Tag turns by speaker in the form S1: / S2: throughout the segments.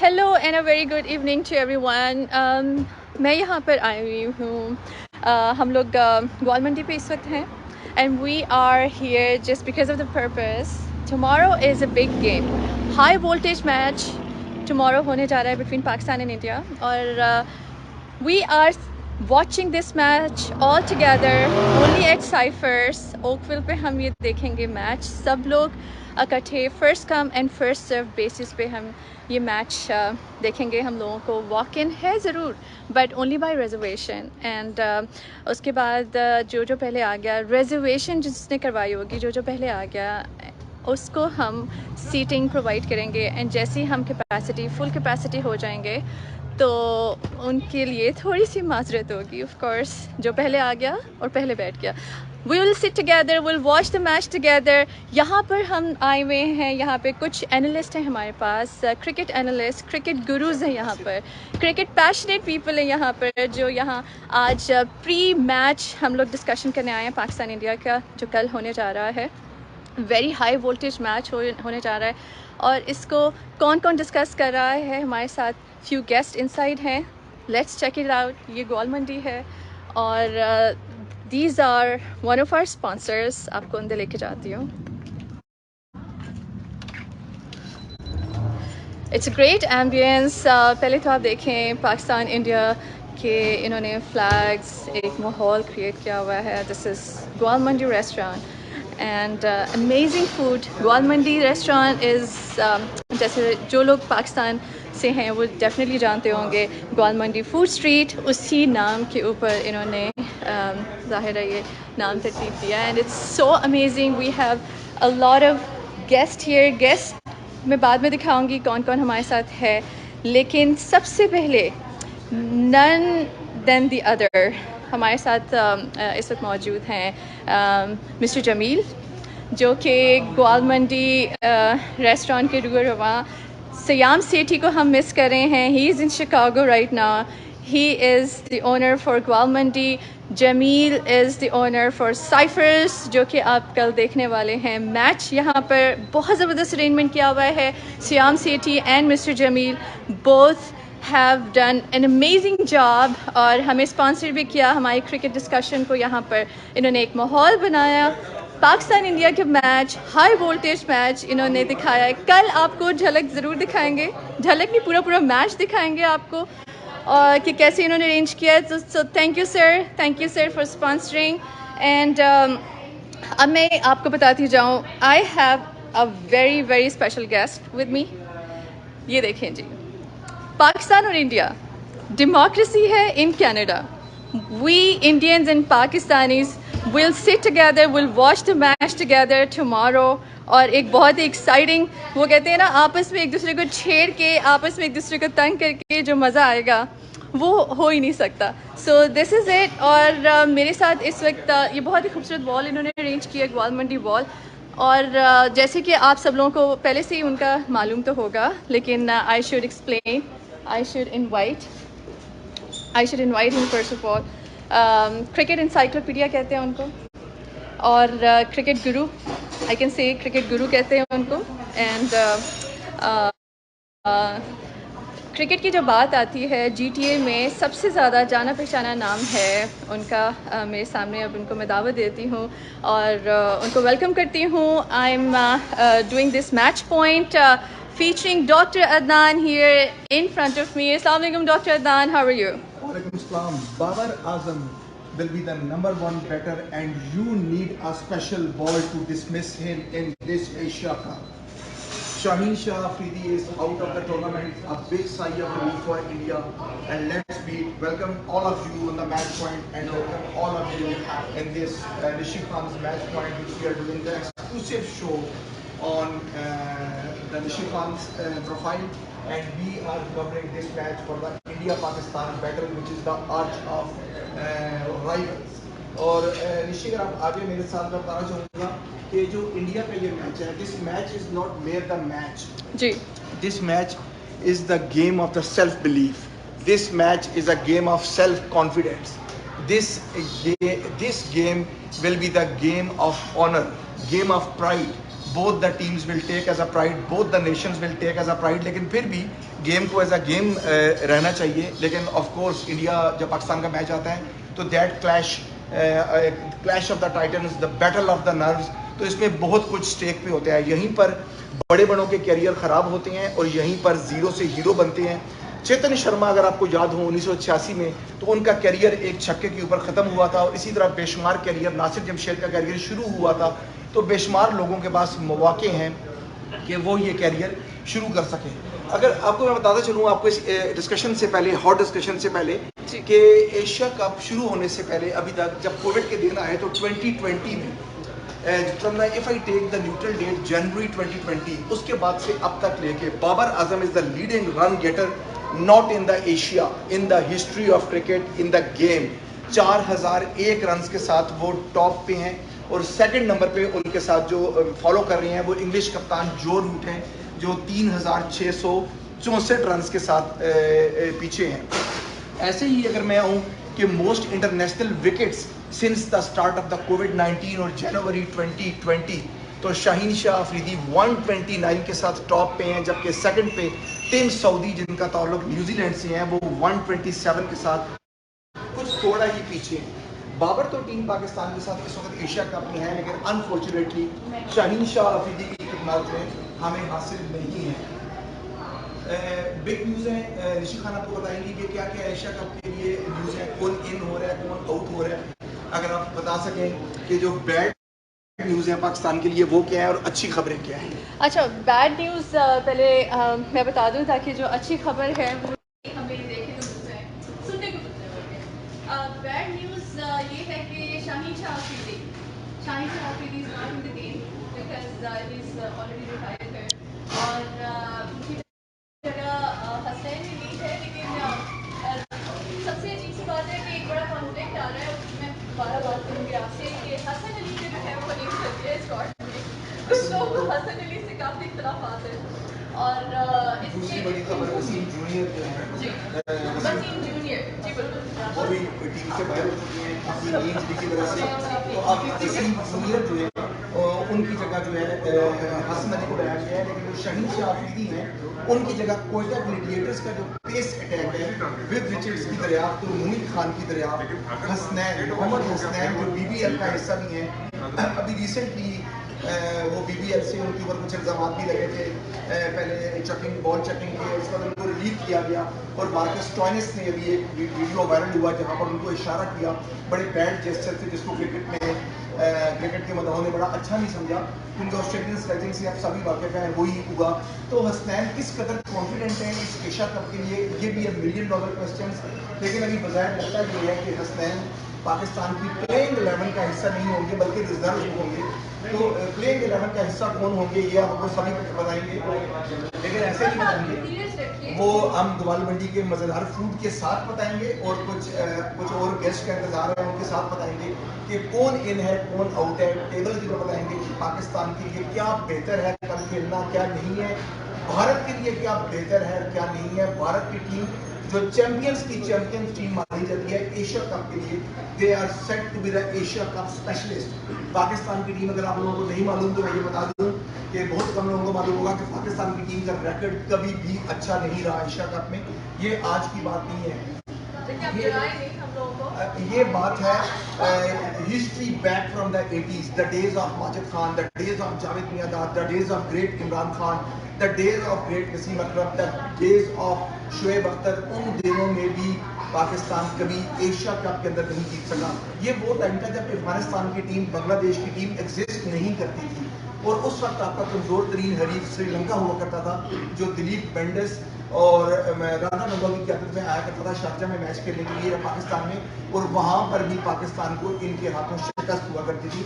S1: Hello and a very good evening to everyone. मैं यहाँ पर आई हुई हूँ। हम लोग ग्वाल मंडी पे इस वक्त हैं and we are here just because of the purpose. Tomorrow is a big game, high voltage match tomorrow होने जा रहा है बिटवीन पाकिस्तान एंड इंडिया और we are watching this match all together only at Cyphers Oakville पे हम ये देखेंगे match सब लोग इकट्ठे first come and first serve basis पे हम ये मैच देखेंगे। हम लोगों को वॉक इन है ज़रूर but only by reservation and उसके बाद जो पहले आ गया रिजर्वेशन जिसने करवाई होगी जो पहले आ गया उसको हम सीटिंग प्रोवाइड करेंगे एंड जैसे ही हम कैपेसिटी फुल कैपेसिटी हो जाएंगे तो उनके लिए थोड़ी सी माजरत होगी ऑफ कोर्स जो पहले आ गया और पहले बैठ गया। We will sit together, will watch the match together. यहाँ पर हम आए हुए हैं, यहाँ पे कुछ एनालिस्ट हैं हमारे पास, क्रिकेट एनालिस्ट, क्रिकेट गुरुज हैं यहाँ पर, क्रिकेट पैशनेट पीपल हैं यहाँ पर जो यहाँ आज प्री मैच हम लोग डिस्कशन करने आए हैं पाकिस्तान इंडिया का जो कल होने जा रहा है। वेरी हाई वोल्टेज मैच होने जा रहा है और इसको कौन कौन डिस्कस कर रहा है हमारे साथ फ्यू गेस्ट इनसाइड हैं। Let's check it out. ये ग्वाल मंडी है और these are one of our sponsors. आपको अंदर लेके जाती हूँ। It's a great ambience. पहले तो आप देखें पाकिस्तान इंडिया के इन्होंने फ्लैग्स एक माहौल क्रिएट किया हुआ है। दिस इज़ ग्वाल Mandi restaurant and amazing food. ग्वाल मंडी रेस्टोरेंट इज़ जैसे जो लोग पाकिस्तान से हैं वो डेफिनेटली जानते होंगे ग्वाल मंडी फूड स्ट्रीट, उसी नाम के ऊपर इन्होंने ज़ाहिर है ये नाम तरतीब दिया and it's so amazing. We have a lot of guest here. Guest मैं बाद में दिखाऊंगी कौन कौन हमारे साथ है, लेकिन सबसे पहले नन देन द अदर हमारे साथ इस वक्त मौजूद हैं मिस्टर जमील जो कि ग्वाल मंडी रेस्टोरेंट के रूर रवा। सयाम सेठी को हम मिस कर रहे हैं, he is in Chicago right now. He is the owner for Gwal Mandi. Jameel is the owner for Ciphers जो कि आप कल देखने वाले हैं मैच। यहाँ पर बहुत ज़बरदस्त अरेंजमेंट किया हुआ है। Shyam Sethi and mister Jameel both have done an amazing job और हमें स्पॉन्सर भी किया हमारी क्रिकेट डिस्कशन को। यहाँ पर इन्होंने एक माहौल बनाया। पाकिस्तान इंडिया के मैच, हाई वोल्टेज मैच इन्होंने दिखाया है। कल आपको झलक ज़रूर दिखाएंगे, झलक नहीं पूरा मैच दिखाएंगे आपको और कि कैसे इन्होंने अरेंज किया है। So thank you sir for sponsoring and अब मैं आपको बताती जाऊँ, I have a very very special guest with me. ये देखें जी, पाकिस्तान और इंडिया डेमोक्रेसी है in Canada. We Indians and Pakistanis will sit together, will watch the match together tomorrow और एक बहुत ही एक्साइटिंग, वो कहते हैं ना आपस में एक दूसरे को छेड़ के आपस में एक दूसरे को तंग करके जो मज़ा आएगा वो हो ही नहीं सकता। So this is it. और मेरे साथ इस वक्त ये बहुत ही खूबसूरत वॉल इन्होंने अरेंज किया, ग्वाल मंडी वॉल। और जैसे कि आप सब लोगों को पहले से ही उनका मालूम तो होगा, लेकिन I should explain, I should invite him first of all. Cricket encyclopedia कहते हैं उनको और cricket Guru, I can say cricket गुरु कहते हैं उनको। एंड क्रिकेट की जो बात आती है GTA में सबसे ज़्यादा जाना पहचाना नाम है उनका। मेरे सामने अब उनको मैं दावत देती हूँ और उनको वेलकम करती हूँ। I am doing this match point featuring Dr. Adnan here in front of me. Assalamu alaikum, Dr. Adnan. How are you?
S2: Walaikum Assalam. Babar Azam will be the number one batter and you need a special ball to dismiss him in this Asia Cup. Shaheen Shah Afridi is out of the tournament. A big sigh of relief for India. And let's welcome all of you on the match point and welcome all of you in this Rishi Khan's match point, which we are doing the exclusive show on the Rishi Khan's profile. And we are covering this match for the India-Pakistan battle, which is the arch of rivals. और ऋषि अगर आप आगे मेरे साथ मैं बताना चाहूँगा कि जो इंडिया का ये मैच है, this match is not mere the match
S1: जी,
S2: this match is the game of the self-belief. This match is a game of self-confidence. This game will be the game of honor, game of pride. Both the teams will take as a pride, both the nations will take as a pride, लेकिन फिर भी game को as a game रहना चाहिए। लेकिन of course India जब पाकिस्तान का match आता है तो that clash of the titans, the battle of the nerves, तो इसमें बहुत कुछ स्टेक पे होता है। यहीं पर बड़े बड़ों के करियर ख़राब होते हैं और यहीं पर ज़ीरो से हीरो बनते हैं। चेतन शर्मा अगर आपको याद हो 1986 में, तो उनका करियर एक छक्के के ऊपर ख़त्म हुआ था, और इसी तरह बेशुमार करियर नासिर जमशेद का करियर शुरू हुआ था। तो बेशुमार लोगों के पास मौके हैं कि वो ये करियर शुरू कर सकें। अगर आपको मैं बताता चलूँ, आपको इस डिस्कशन से पहले, हॉट डिस्कशन से पहले, कि एशिया कप शुरू होने से पहले अभी तक जब कोविड के दिन आए तो 2020 में, from the if I take the neutral date January 2020, उसके बाद से अब तक लेके Babar Azam is the leading run getter not in the Asia, in the history of cricket, in the game. 4001 run के साथ वो टॉप पे हैं, और सेकंड नंबर पे उनके साथ जो फॉलो कर रहे हैं वो इंग्लिश कप्तान जो रूट हैं, जो 3664 रन के साथ पीछे हैं। ऐसे ही अगर मैं आऊँ कि most international wickets since the start of the कोविड-19 और जनवरी 2020, तो शाहीन शाह अफरीदी 129 के साथ टॉप पे हैं, जबकि सेकंड पे टिम सऊदी जिनका ताल्लुक न्यूजीलैंड से है वो 127 के साथ कुछ थोड़ा ही पीछे हैं। बाबर तो टीम पाकिस्तान के साथ इस वक्त एशिया कप में है, लेकिन अनफॉर्चुनेटली शाहीन शाह अफरीदी की खिदमत में हमें हासिल नहीं है। बिग न्यूज़ है, निशी खान आपको बताएंगी कि क्या क्या एशिया कप के लिए न्यूज़ है, कौन इन हो रहा है, कौन आउट हो रहा है। अगर आप बता सकें कि जो बैड न्यूज़ है पाकिस्तान के लिए वो क्या है और अच्छी खबरें क्या हैं।
S1: अच्छा, बैड न्यूज़ पहले मैं बता दूं, ताकि जो अच्छी खबर है वो हमें देखने को मिल जाए, सुनने को मिल जाए। बैड न्यूज़ ये है कि Shaheen Shah Afridi is not in the game because he is already retired है, और उनकी जगह हसनैन ने ली है। लेकिन सबसे अजीब सी बात है कि एक बड़ा कॉन्फ्लिक्ट आ रहा है, उसमें दोबारा बात करूँगी आपसे कि हसन अली जो है वो नहीं चल रही है स्क्वाड में। कुछ लोगों को हसन अली से काफ़ी इख्तलाफात है, और
S2: दूसरी बड़ी खबर वसीम जूनियर जो है,
S1: जी, वसीम जूनियर, जी बिल्कुल,
S2: वो भी टीम से बाहर हो चुके हैं अपनी इंजरी की वजह से। तो अब वसीम जूनियर जो है उनकी जगह जो है हसन अली को लाया गया है, लेकिन जो शाहीन शाह अफरीदी हैं उनकी जगह कोयटा ग्लेडिएटर्स का जो पेस अटैक है विद रिचर्ड्स की दरियाफ्त और मुनीर खान की दरियाफ्त, हसनैन, मोहम्मद हसनैन जो बीबीएल का हिस्सा भी हैं, अभी रिसेंटली वो बीबीएल से उनके ऊपर कुछ इल्ज़ाम भी लगे थे, पहले चेकिंग, बॉल चेकिंग के, उसके बाद उनको रिलीव किया गया, और मार्कस स्टोइनिस ने अभी एक वीडियो वायरल हुआ जहाँ पर उनको इशारा किया बड़े बैड जेस्चर से, जिसको क्रिकेट के मदाहों ने बड़ा अच्छा नहीं समझा, क्योंकि ऑस्ट्रेलियन स्लेजिंग से आप सभी वाकिफ हैं, वही हुआ। तो हसनैन किस कदर कॉन्फिडेंट हैं इस एशिया कप के लिए, ये भी $1 मिलियन क्वेश्चन। लेकिन अभी बजाय लगता ये है कि हसनैन पाकिस्तान की प्लेइंग 11 का हिस्सा नहीं होंगे बल्कि रिजर्व होंगे। तो प्लेइंग 11 का हिस्सा कौन होंगे ये आपको सभी बताएंगे, लेकिन ऐसे नहीं बताएंगे, वो हम दुआल मंडी के मज़ेदार फूड के साथ बताएंगे, और कुछ और गेस्ट का इंतजार है उनके साथ बताएंगे कि कौन इन है कौन आउट है। टेबल की तरफ बताएंगे कि पाकिस्तान के लिए क्या बेहतर है कल खेलना, क्या नहीं है, भारत के लिए क्या बेहतर है क्या नहीं है। भारत की टीम जो चैंपियंस टीम मानी जाती है एशिया कप के लिए, they are set to be the Asia cup specialist. Pakistan की टीम, अगर आप लोगों को नहीं मालूम तो मैं ये बता दूं कि बहुत कम लोगों को मालूम होगा कि पाकिस्तान की टीम का रिकॉर्ड कभी भी अच्छा नहीं रहा एशिया कप में। ये आज की बात नहीं है, ये बात है history back from the 80s, the days of Majid Khan, the days of Javed Miandad, the days of great Imran Khan, the days of great Wasim Akram, the days of Shoaib Akhtar. उन दिनों में भी पाकिस्तान कभी एशिया कप के अंदर नहीं जीत सका। ये वो टाइम था जब अफगानिस्तान की टीम, बांग्लादेश की टीम एग्जिस्ट नहीं करती थी, और उस वक्त आपका कमजोर तरीन हरीफ श्रीलंका हुआ करता था, जो दिलीप बेंडिस और राधा नंदा की क्यादत में आया करता था शारजा में मैच खेलने के लिए पाकिस्तान में, और वहाँ पर भी पाकिस्तान को इनके हाथों शिकस्त हुआ करती थी।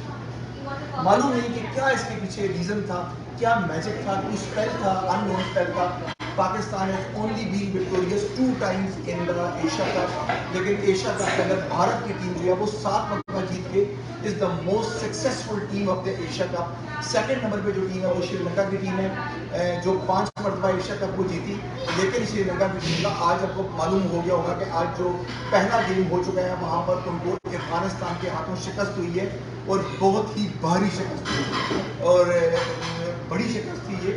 S2: मालूम नहीं कि क्या इसके पीछे रीजन था, क्या मैजिक था, कोई स्पेल था, अननोन स्पेल था। Pakistan has only been victorious 2 times in the Asia cup, लेकिन एशिया कप के अंदर भारत की टीम जो है वो 7 दफ़ा जीत के is the most successful team of the Asia cup. Second number पे जो टीम है वो श्रीलंका की टीम है जो 5 मरतबा एशिया कप को जीती। लेकिन श्रीलंका की टीम का आज आपको मालूम हो गया होगा कि आज जो पहला गेम हो चुका है वहाँ पर उनको अफगानिस्तान के हाथों शिकस्त हुई है और बहुत ही भारी शिकस्त हुई और बड़ी शिकस्त थी ये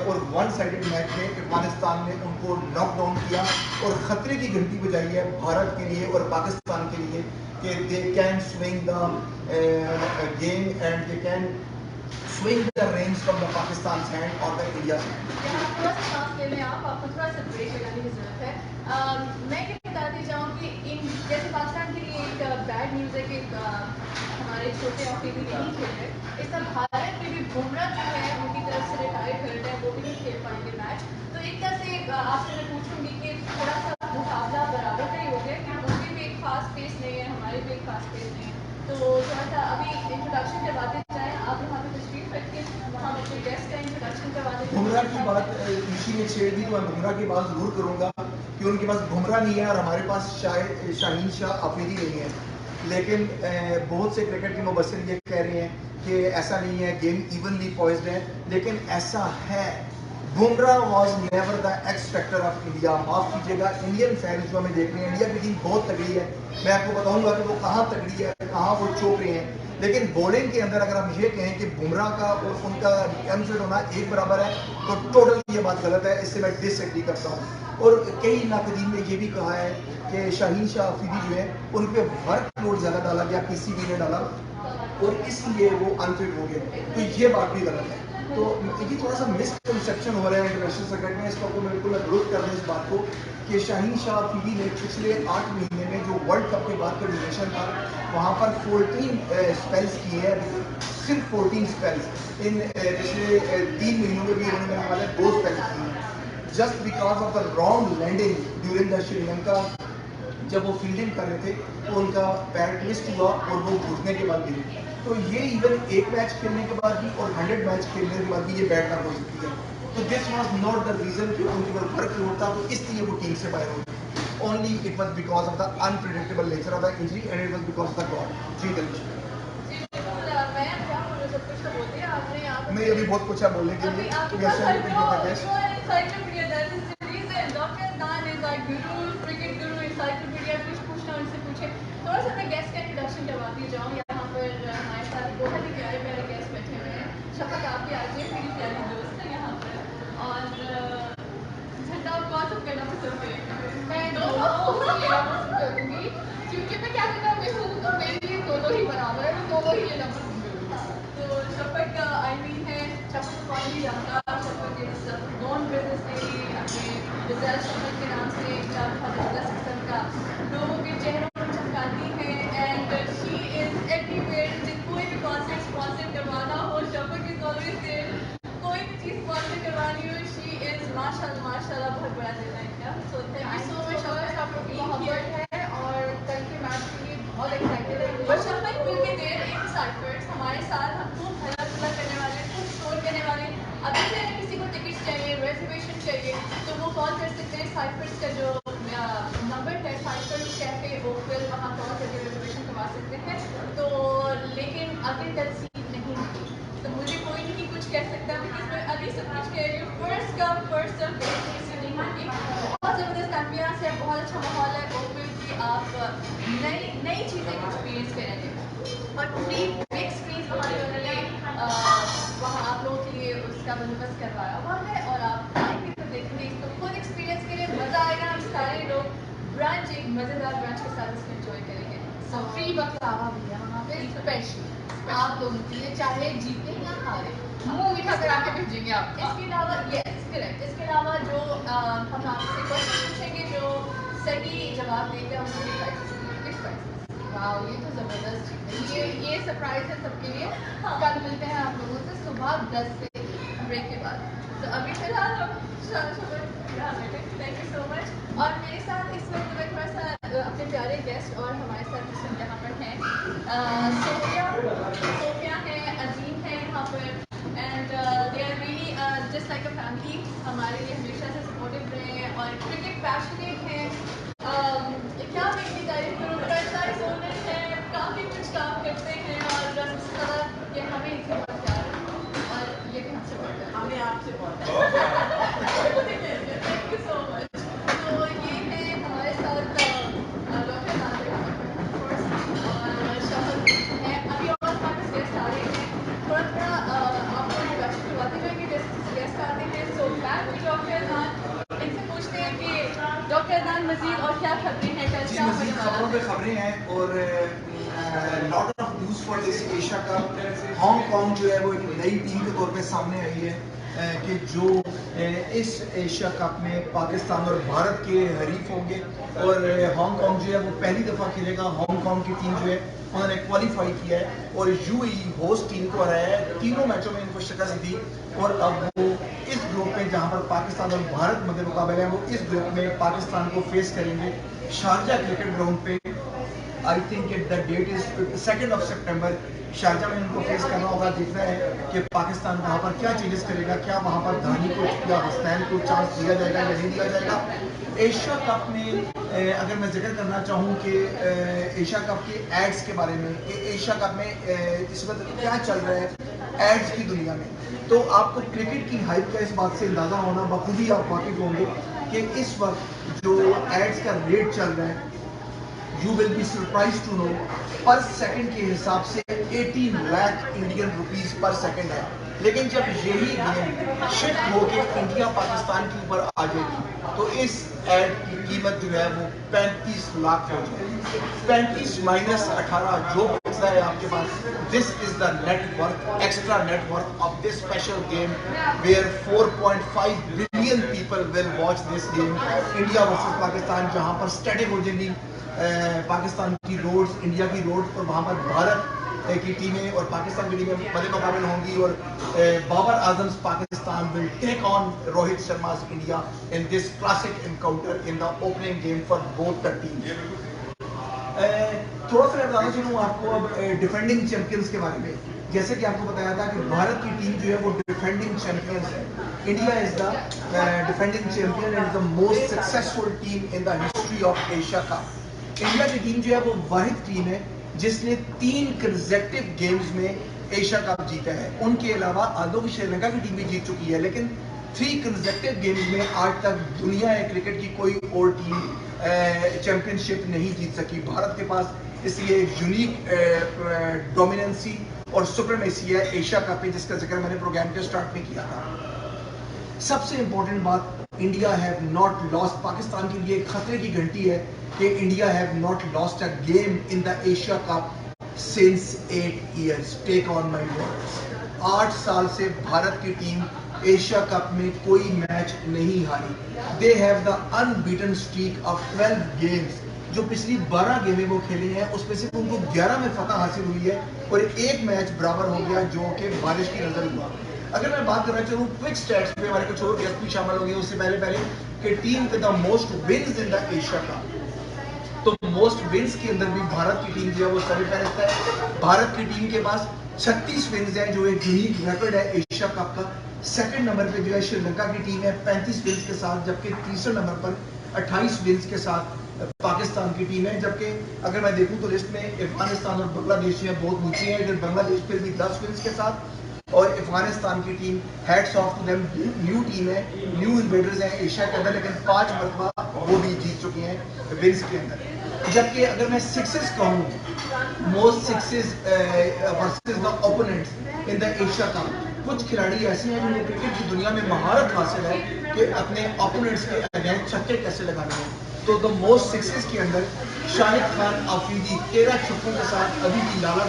S2: और वन साइडेड मैच में अफगानिस्तान ने उनको नॉकडाउन किया और ख़तरे की घंटी बजाई है भारत के लिए और पाकिस्तान के लिए कि they can swing the game and they can swing the reins from the Pakistan's hand or the India's hand.
S1: यहाँ थोड़ा सा सांस ले लें आपको थोड़ा सा ब्रेक लगाने की ज़रूरत है। मैं ये बताती जाऊँ कि इन जैसे पाकिस्तान के लिए एक बैड न्यूज़ है कि हमारे छोटे आफरीदी नहीं खेल रहे। इस तरह भारत में भी बुमराह जो है उनकी तरफ से रिटायर कर रहे हैं, वो भी नहीं खेल पाएंगे मैच। तो एक तरह से आपसे मैं पूछूंगी कि थोड़ा सा मुकाबला बराबर का ही हो गया कि उनकी भी एक खास पेस नहीं है, हमारी भी एक खास पेस नहीं है। तो थोड़ा सा अभी इंट्रोडक्शन करवाते जाएँ, आप यहाँ पे तशरीफ रखें, वहाँ अपने गेस्ट का इंट्रोडक्शन करवाते जाएँ।
S2: बुमराह की बात ऋषि ने छेड़ दी तो मैं बुमराह की बात जरूर करूंगा कि उनके पास बुमराह नहीं है और हमारे पास शाहीन शाह अफरीदी नहीं है। लेकिन बहुत से क्रिकेट के मुबस्सिर ये कह रहे हैं कि ऐसा नहीं है, गेम इवनली पॉइज्ड है, लेकिन ऐसा है। Bumrah was never the x factor of India. माफ कीजिएगा इंडियन फैंस जो हमें देख रहे हैं, इंडिया की टीम बहुत तगड़ी है, मैं आपको बताऊंगा कि वो कहाँ तगड़ी है, कहाँ वो चौंक रहे हैं। लेकिन बॉलिंग के अंदर अगर हम ये कहें कि बुमराह का और उनका अनफिट होना एक बराबर है तो टोटल ये बात गलत है, इससे मैं डिसएग्री करता हूँ। और कई नाकदीन ने ये भी कहा है कि शाहीन शाह अफरीदी जो है उन पर वर्कलोड ज़्यादा डाला गया, पीसीबी ने डाला और इसलिए वो अनफिट हो गए, तो ये बात भी गलत है। तो ये थोड़ा सा मिसकंसेप्शन हो रहा है इंटरनेशनल सर्किट में, इसको बिल्कुल विरोध कर दें इस बात को कि शाहीन शाह अफरीदी ने पिछले 8 महीने में जो वर्ल्ड कप के बाद का ड्यूरेशन था वहाँ पर 14 स्पेल्स किए हैं, सिर्फ 14 स्पेल्स। इन पिछले 3 महीनों में भी उन्होंने मेरे ख्याल है 2 स्पेल्स किए हैं just because of the wrong landing during the Sri Lanka. जब वो फील्डिंग कर रहे थे तो उनका पैर ट्विस्ट हुआ और वो घुटने के बाद गिरे। तो ये इवन एक मैच खेलने के बाद भी और 100 मैच खेलने के बाद भी ये बैड ना हो सकती है। तो this was not the reason कि उनके ऊपर वर्क लोड था तो इसलिए वो टीम से बाहर हो गई। Only it was because of the unpredictable nature of the injury and it was because of the god. जी दिल्ली मैं अभी बहुत कुछ है बोलने के लिए।
S1: थोड़ा सा मैं गेस्ट का इंट्रोडक्शन करवाती जाऊँ। यहाँ पर हमारे साथ बहुत ही प्यारे प्यारे गेस्ट बैठे हुए हैं। शफक आप भी आ जाइए, मेरी प्यारी दोस्त है यहाँ पर। और झंडा आप कौन सा करना पसंद करेंगे? मैं दोनों लेना पसंद करूँगी क्योंकि मैं क्या करना हूँ तो मेरे लिए दोनों ही बराबर है, मैं दोनों ही लेना पसंद करूँगी। तो शफक आई मीन है, शफक को कौन नहीं जानता, Shafaq is non business lady, अपने गुजरात शफक के नाम से एक बहुत ज़बरदस्त किस्म का लोगों के चेहरों पर चमकाती हैं एंड शी इज़ एवरीवेयर। मुझे कोई भी कॉन्सर्ट स्पॉन्सर करवाना हो, शफक इज ऑलवेज देयर। कोई भी चीज़ स्पॉन्सर करवानी हो, शी इज़ माशाल्लाह माशाल्लाह बहुत बड़ा दिल है इनका। सो thank you so much Shafaq, आप लोग की मोहब्बत है और कल के मैच के लिए बहुत एक्साइटेड है। और Shafaq will be there in Ciphers हमारे साथ, हम खूब हल्ला गुल्ला करने वाले, खूब शोर करने वाले। अभी से अगर किसी को टिकट्स चाहिए, रेजर्वेशन चाहिए तो वो कॉल कर सकते हैं। साइफर्स का जो नंबर है, साइफर कैफे ओकविल, वहाँ कॉल करके रिजर्वेशन करवा सकते हैं। तो लेकिन अगर कल सीट नहीं मिली तो मुझे कोई नहीं कुछ कह सकता बिकॉज मैं अभी सब कुछ कह रही हूँ। First come first serve basis नहीं होगी। बहुत ज़बरदस्त एम्बियंस है, बहुत अच्छा माहौल है ओकविल की, आप नई नई चीज़ें एक्सपीरियंस करेंगे। और फ्री बिग स्क्रीन वहाँ पे उन्होंने वहाँ आप लोगों के लिए उसका बंदोबस्त करवाया हुआ है और आप आएंगे तो देखेंगे, इसको खुद एक्सपीरियंस करें, मज़ा आएगा। हम सारे लोग ब्रंच, एक मज़ेदार ब्रंच के साथ इसको एंजॉय करेंगे। सो
S3: फ्री बक्सावा भी है वहाँ पे स्पेशल आप लोगों के लिए, चाहे जीते या हारे, मुंह मीठा करा के भेजेंगे आप।
S1: इसके अलावा यस करेक्ट, इसके अलावा जो हम आपसे क्वेश्चन पूछेंगे, जो सही जवाब देगा उनको भी प्राइजेस मिलेंगे, गिफ्ट प्राइजेस।
S3: वाह, ये तो जबरदस्त चीज़ है। ये सरप्राइज है सबके लिए।
S1: हाँ।
S3: कल मिलते हैं आप लोगों से सुबह 10 से
S1: ब्रेक के बाद। तो अभी फिलहाल हम यहाँ बैठे, थैंक यू सो मच। और मेरे साथ इस वक्त मैं थोड़ा सा अपने प्यारे गेस्ट और हमारे साथ इस वक्त यहाँ पर हैं सोफिया है, अजीम है यहाँ पर and they are really just like a family, हमारे लिए हमेशा से सपोर्टिव रहे हैं और क्रिकेट पैशनेट हैं। क्या मैं इनकी तारीफ करूँ, फ्रेंचाइज ओनर हैं, काफ़ी कुछ थैंक यू सो मच। तो ये है हमारे साथ डॉक्टर नादिर और शहर हैं। अभी और हमारे पास गेस्ट आ रहे हैं। थोड़ा थोड़ा आपको इंट्रोडक्शन करवाते जाएंगे जैसे जैसे गेस्ट आते हैं। So back to doctor Adnan, इनसे पूछते हैं कि डॉक्टर अदनान मजीद और क्या खबरें हैं, कल
S2: जी
S1: क्या
S2: मजीद
S1: होने
S2: खबरों
S1: वाला
S2: पे
S1: है?
S2: खबरें हैं और lot of news for this Asia cup. Hong Kong जो है वो एक नई टीम के तौर पे सामने आई है कि जो इस एशिया कप में पाकिस्तान और भारत के हरीफ होंगे और हांगकांग जो है वो पहली दफ़ा खेलेगा। हांगकांग की टीम जो है उन्होंने क्वालिफाई किया है और यूएई होस्ट टीम को हराया है। तीनों मैचों में इनको शिकस्त दी और अब वो इस ग्रुप में जहां पर पाकिस्तान और भारत मध्य मुकाबले हैं वो इस ग्रुप में पाकिस्तान को फेस करेंगे शारजा क्रिकेट ग्राउंड पे। I think the date is 2 सितंबर। शारजा में उनको फेस करना होगा। देखना है कि पाकिस्तान वहाँ पर क्या चेंजेस करेगा, क्या वहाँ पर धानी को या हसनैन को चांस दिया जाएगा या नहीं दिया जाएगा। एशिया कप में अगर मैं जिक्र करना चाहूँ कि एशिया कप के एड्स के बारे में, एशिया कप में इस वक्त क्या चल रहा है एड्स की दुनिया में, तो आपको क्रिकेट की हाइप का इस बात से अंदाज़ा होना बखूबी आप वाकिफ होंगे कि इस वक्त जो एड्स का रेट चल रहा है, you will be surprise to know, per second के हिसाब से 18 lakh Indian rupees per second है। लेकिन जब यही गेम शिफ्ट होके इंडिया पाकिस्तान के ऊपर आ जाएगी तो इस एड की कीमत जो है वो 35 लाख हो जाएगी। 35 माइनस 18 जो बचता है आपके पास, this is the net worth, extra net worth of this special game where 4.5 billion people will watch this game India versus Pakistan, जहां पर स्टैटिक हो जाएगी पाकिस्तान की रोड्स, इंडिया की रोड, और वहाँ पर भारत की टीमें और पाकिस्तान की टीमें मदे मुकाबल होंगी और Babar Azam's Pakistan will take on Rohit Sharma's India in this classic encounter in the opening game for both the teams. थोड़ा सा मैं बताना चाहूँ आपको अब डिफेंडिंग चैंपियंस के बारे में। जैसे कि आपको बताया था कि भारत की टीम जो है वो डिफेंडिंग चैंपियंस है। India is the defending champion and the most successful team in the history of Asia cup. India की टीम जो है वो वाहिद टीम है जिसने 3 कंसेक्यूटिव गेम्स में एशिया कप जीता है। उनके अलावा आदो की श्रीलंका की टीम भी जीत चुकी है, लेकिन 3 कंसेक्यूटिव गेम्स में आज तक दुनिया क्रिकेट की कोई और टीम चैंपियनशिप नहीं जीत सकी। भारत के पास इसलिए एक यूनिक डोमिनेंसी और सुप्रीमेसी है एशिया कप में, जिसका जिक्र मैंने प्रोग्राम के स्टार्ट में किया था। सबसे इंपॉर्टेंट बात, India have not lost, Pakistan के लिए खतरे की घंटी है कि India have not lost a game in the Asia cup since 8 years. Take on my words, 8 साल से भारत की टीम एशिया कप में कोई मैच नहीं हारी। They have the unbeaten streak of 12 games. जो पिछली 12 गेमें वो खेली हैं उसमें से उनको 11 में फतह हासिल हुई है और एक मैच बराबर हो गया जो कि बारिश की नजर हुआ। अगर मैं बात करना चाहूँ क्विक स्टैट्स पे, हमारे कुछ और गेस्ट भी शामिल होंगे उससे पहले कि team with the most wins in the Asia cup, तो मोस्ट विन्स के अंदर भी भारत की टीम जो है वो सरफहरिस्त है। भारत की टीम के पास 36 विन्स है जो एक यूनिक रिकॉर्ड है एशिया कप का। सेकंड नंबर पे जो है श्रीलंका की टीम है 35 विन्स के साथ, जबकि तीसरे नंबर पर 28 विन्स के साथ पाकिस्तान की टीम है। जबकि अगर मैं देखूं तो लिस्ट में अफगानिस्तान और बांग्लादेश बहुत नीचे है, लेकिन बांग्लादेश फिर भी 10 विन्स के साथ, और अफगानिस्तान की team hats off to them, new team है, न्यू इन्वेडर्स हैं एशिया के अंदर, लेकिन 5 मरतबा वो भी जीत चुके हैं विन्स के अंदर। जबकि अगर मैं सिक्सेस कहूँ, most sixes versus the opponents in the Asia cup, कुछ खिलाड़ी ऐसे हैं जिनको क्रिकेट की दुनिया में महारत हासिल है कि अपने ओपोनेंट्स के अगेंस्ट छक्के कैसे लगाने हैं। तो द मोस्ट सिक्सेस के अंदर शाहिद खान आफरीदी 13 छक्कों के साथ अभी भी लाला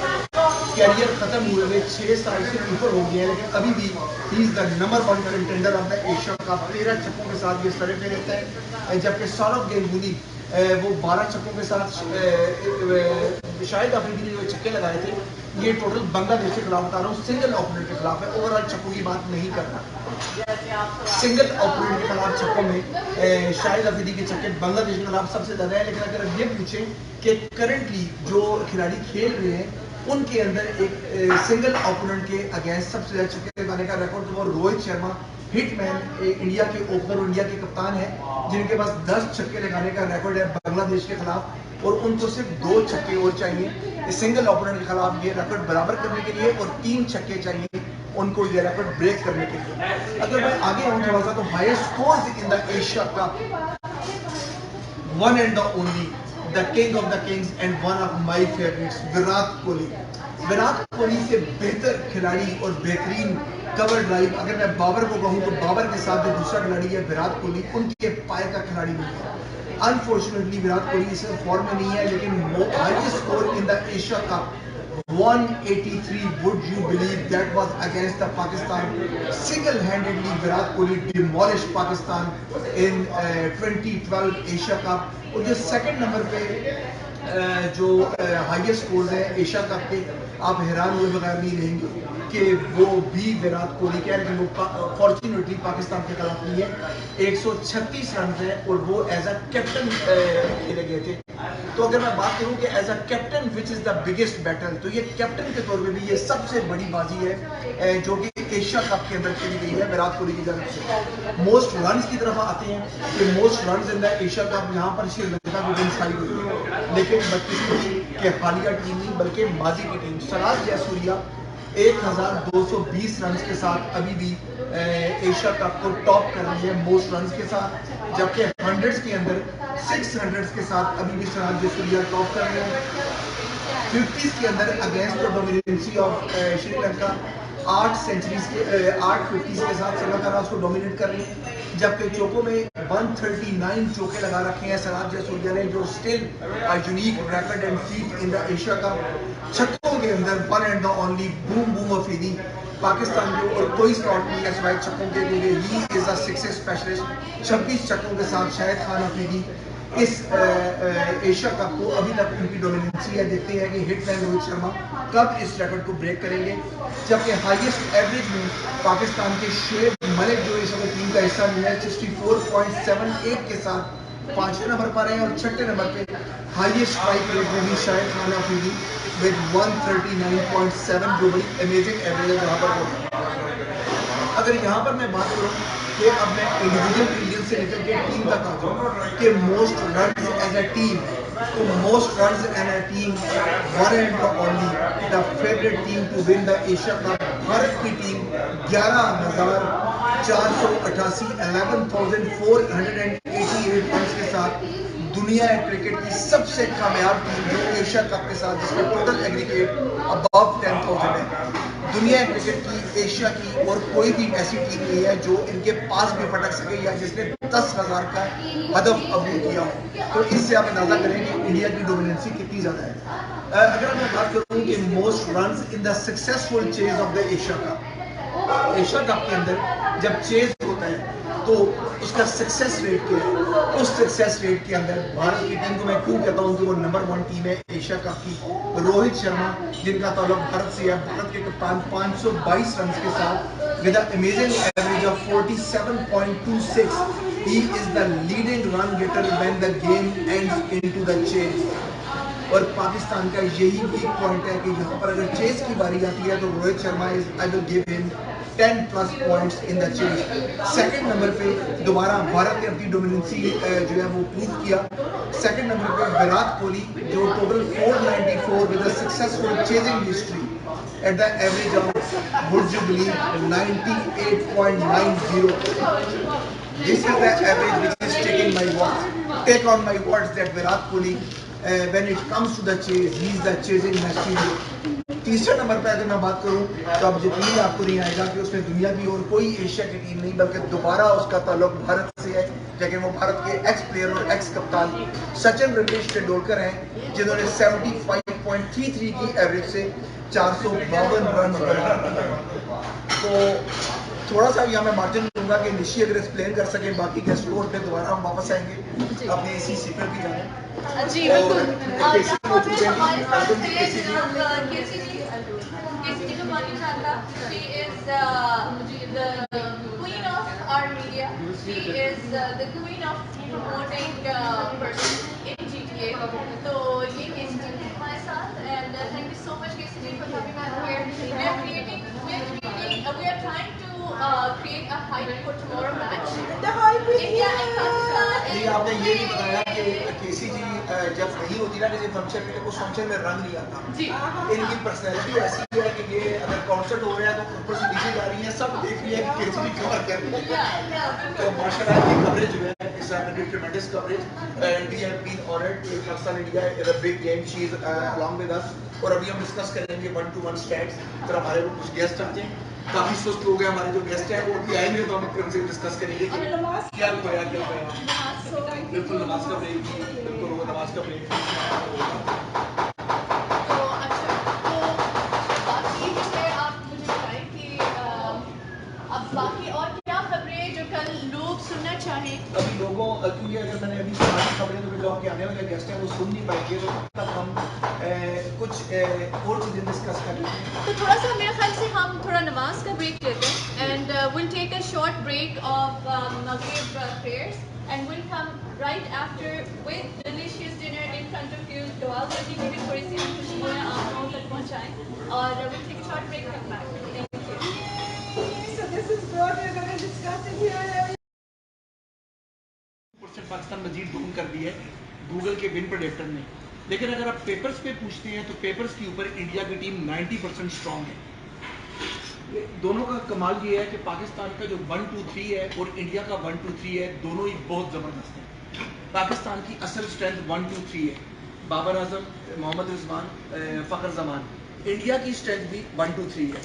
S2: कैरियर खत्म हुए हुए 6 साल से ऊपर हो गया है, लेकिन अभी भी ही is the number 1 contender of the Asia cup. 13 छक्कों के साथ ये सरफहरिस्त है। जबकि सौरव गांगुली वो 12 छक्कों के साथ, शाहिद अफरीदी ने जो छक्के लगाए थे ये टोटल बांग्लादेश के खिलाफ बता रहा हूँ, सिंगल ओपोनेंट के खिलाफ है, ओवरऑल छक्कों की बात नहीं कर रहा। सिंगल ओपोनेंट के खिलाफ छक्कों में शाहिद अफरीदी के छक्के बांग्लादेश के खिलाफ सबसे ज्यादा है। लेकिन अगर ये पूछें कि करंटली जो खिलाड़ी खेल रहे हैं उनके अंदर एक सिंगल ओपोनेंट के अगेंस्ट सबसे ज्यादा छक्के लगाने का रिकॉर्ड, तो वो रोहित शर्मा हिटमैन इंडिया के ओपनर और इंडिया के कप्तान है, जिनके पास 10 छक्के लगाने का रिकॉर्ड है बांग्लादेश के खिलाफ, और उनको सिर्फ 2 छक्के और चाहिए सिंगल ओपोनेंट के खिलाफ ये रिकॉर्ड बराबर करने के लिए, और 3 छक्के चाहिए उनको ये रिकॉर्ड ब्रेक करने के लिए। अगर मैं आगे आऊँ थोड़ा सा, तो highest scores in the Asia cup, one and the only, the king of the Kings and one of my favourites, Virat Kohli. Virat Kohli से बेहतर खिलाड़ी और बेहतरीन कवर ड्राइव अगर मैं बाबर को कहूँ, तो बाबर के साथ जो दूसरा खिलाड़ी है विराट कोहली, उनके पाए का खिलाड़ी नहीं है। अनफॉर्चुनेटली विराट कोहली इस फॉर्म में नहीं है, लेकिन highest score in the Asia cup 183. Would you believe that was against the Pakistan? Single-handedly, Virat Kohli demolished Pakistan in 2012 Asia Cup. और जो सेकंड नंबर पे जो हाईएस्ट स्कोर है एशिया कप के, आप हैरान हुए बगैर नहीं रहेंगे कि वो भी विराट कोहली के, लेकिन वो फॉर्चुनेटली पाकिस्तान के खिलाफ नहीं है। 136 रन है और वो एज अ कैप्टन खेले गए थे। तो अगर मैं बात करूं कि as a captain which is the biggest battle, तो ये कैप्टन के तौर पे भी ये सबसे बड़ी बाजी है जो कि एशिया कप के अंदर खेली गई है विराट कोहली की तरफ से। मोस्ट रन्स की तरफ आते हैं कि most runs in the Asia cup, यहाँ पर श्रीलंका की टीम शाही हुई है, लेकिन बदकिस्मती के हालिया टीम नहीं बल्कि माजी की टीम सराज जयसूर्या 1220 रन के साथ अभी भी एशिया कप को टॉप कर रही है मोस्ट रन के साथ, जबकि हंड्रेड्स के अंदर 600 के साथ अभी भी सराज जयसूर्या टॉप कर रहे हैं। 50s के अंदर against the dominancy of Sri Lanka 8 centuries के 8 50s के साथ श्रीलंका उसको डोमिनेट कर रही है, जबकि चौकों में 139 चौके लगा रखे हैं सराज जयसूर्या ने, जो still unique record and feat in the Asia cup. छक्कों के अंदर one and the only boom boom Afridi, Pakistan के और कोई स्लॉट नहीं है सिवाय छक्कों के, क्योंकि ही इज अ सिक्स स्पेशलिस्ट। 26 छक्कों के साथ शाहिद खान अफरीदी इस एशिया कप को अभी तक उनकी डोमिनेंसी है। देखते हैं कि हिटमैन रोहित शर्मा कब इस रिकॉर्ड को ब्रेक करेंगे, जबकि हाईएस्ट एवरेज में पाकिस्तान के शेब मलिक जो इस वक्त टीम का हिस्सा नहीं है 64.78 के साथ 5वें नंबर पर है, और 6ठे नंबर पे हाईएस्ट स्ट्राइक रेट में भी शाहिद खान अफरीदी विद 139.7, जो बड़ी अमेजिंग एवरेज है जहाँ पर। अगर यहाँ पर मैं बात करूँ कि अब मैं इंडिविजुअल क्रिकेट से निकल के टीम तक आ जाऊँ कि most run as a team, तो most run as a team one and only the favourite team to win the Asia cup, Bharat की टीम 11,488 11,488 रन के साथ दुनिया क्रिकेट की सबसे कामयाब टीम जो एशिया कप के साथ, जिसका टोटल एग्रीगेट अबव 10,000 है। दुनिया क्रिकेट की एशिया की और कोई भी ऐसी टीम नहीं है जो इनके पास भी फटक सके या जिसने 10,000 का हदफ अबूर किया हो। तो इससे आप अंदाजा करें कि इंडिया की डोमिनेंसी कितनी ज्यादा है। अगर मैं बात करूं कि most run in the successful chase of the Asia cup, Asia cup के अंदर जब चेज होता है तो उसका सक्सेस रेट क्या है, उस सक्सेस रेट के अंदर भारत की टीम को मैं क्यों कहता हूं कि वो नंबर 1 टीम है एशिया कप की। रोहित शर्मा जिनका ताल्लुक भारत से है, भारत के कप्तान 522 रन के साथ with amazing average of 47.26, he is the leading run getter when the game ends into the chase. और पाकिस्तान का यही वीक पॉइंट है कि यहाँ पर अगर चेस की बारी आती है तो Rohit Sharma is I will give him 10 plus points in the chase. Second number पे दोबारा भारत ने अपनी डोमिनेंसी जो है वो प्रूव किया। सेकंड नंबर पे विराट कोहली जो total 494 with a successful chasing history at the average of would you believe 98.90। This is the average which is taking my words. Take on my words that Virat Kohli, when it comes to the chase, he is the chasing master. तीसरे number पे अगर मैं बात करूं तो अब यकीन आपको नहीं आएगा कि उसमें दुनिया की और कोई एशिया की टीम नहीं बल्कि दोबारा उसका ताल्लुक भारत से है, लेकिन वो भारत के एक्स प्लेयर और एक्स कप्तान सचिन रमेश तेंदुलकर हैं, जिन्होंने 75.33 की एवरेज से 452 रन बनाए। तो थोड़ा सा यहाँ मैं मार्जिन दूंगा कि निशी अगर एक्सप्लेन कर सके, बाकी के स्कोर पे दोबारा हम वापस आएंगे अपने इसी सीक्रेट की जाने।
S1: जी बिल्कुल।
S3: हमारे साथ केसीजी को मानी जाता, she is the queen of our media, she is the queen of promoting person in GTA। तो ये केसीजी है हमारे साथ, and thank you so much KCG for having us here। We are trying to create a hype for tomorrow match, India and Pakistan, and
S2: आपने ये नहीं बताया कि केसी जी जब नहीं होती ना किसी फंक्शन में, उस फंक्शन में रंग नहीं आता जी। इनकी पर्सनैलिटी ऐसी है कि ये अगर कॉन्सर्ट हो रहा है तो ऊपर से नीचे जा रही है, सब देख रही है कि केसी जी कवर कर रही है। तो माशाल्लाह की कवरेज जो है इस tremendous coverage and we have been honoured to Pakistan India in a big game, she is along with us. और अभी हम डिस्कस करेंगे 1-to-1 स्टैट्स। फिर हमारे वो कुछ गेस्ट आते हैं, काफी सुस्त लोग हैं हमारे जो गेस्ट हैं, वो भी आएंगे तो हम उनसे डिस्कस करेंगे कि क्या खोया क्या खोया। बिल्कुल नमाज का ब्रेक, बिल्कुल वो नमाज का ब्रेक।
S3: तो अच्छा, तो बाकी जो है आप मुझे बताएं कि अब बाकी और क्या खबरें जो कल लोग सुनना चाहें।
S2: अभी लोगों क्योंकि अगर मैंने अभी सारी खबरें तो लोग के आने वाले गेस्ट हैं वो सुन नहीं पाएंगे, तो तब तक हम कुछ और चीज़ें डिस्कस कर लेते हैं।
S3: तो थोड़ा सा मेरे ख्याल से हम थोड़ा नमाज का ब्रेक लेते हैं and will take a short break of Maghrib prayers and we'll come right after with delicious dinner in front of you। दुआ करने की भी थोड़ी सी हम खुशबुएं आप लोगों तक पहुंचाएं और we'll take a short break, come back। Thank you।
S4: So this is what we're going to discuss in here।
S2: Pakistan मजीद ढूंढ कर दी है गूगल के विन प्रेडिक्टर ने, लेकिन अगर आप पेपर्स पे पूछते हैं तो पेपर्स के ऊपर इंडिया की टीम 90% स्ट्रॉन्ग है। दोनों का कमाल ये है कि पाकिस्तान का जो 1-2-3 है और इंडिया का 1-2-3 है, दोनों ही बहुत ज़बरदस्त हैं। पाकिस्तान की असल स्ट्रेंथ 1-2-3 है, बाबर आजम, मोहम्मद रिजवान, फ़खर जमान। इंडिया की स्ट्रेंथ भी 1-2-3 है,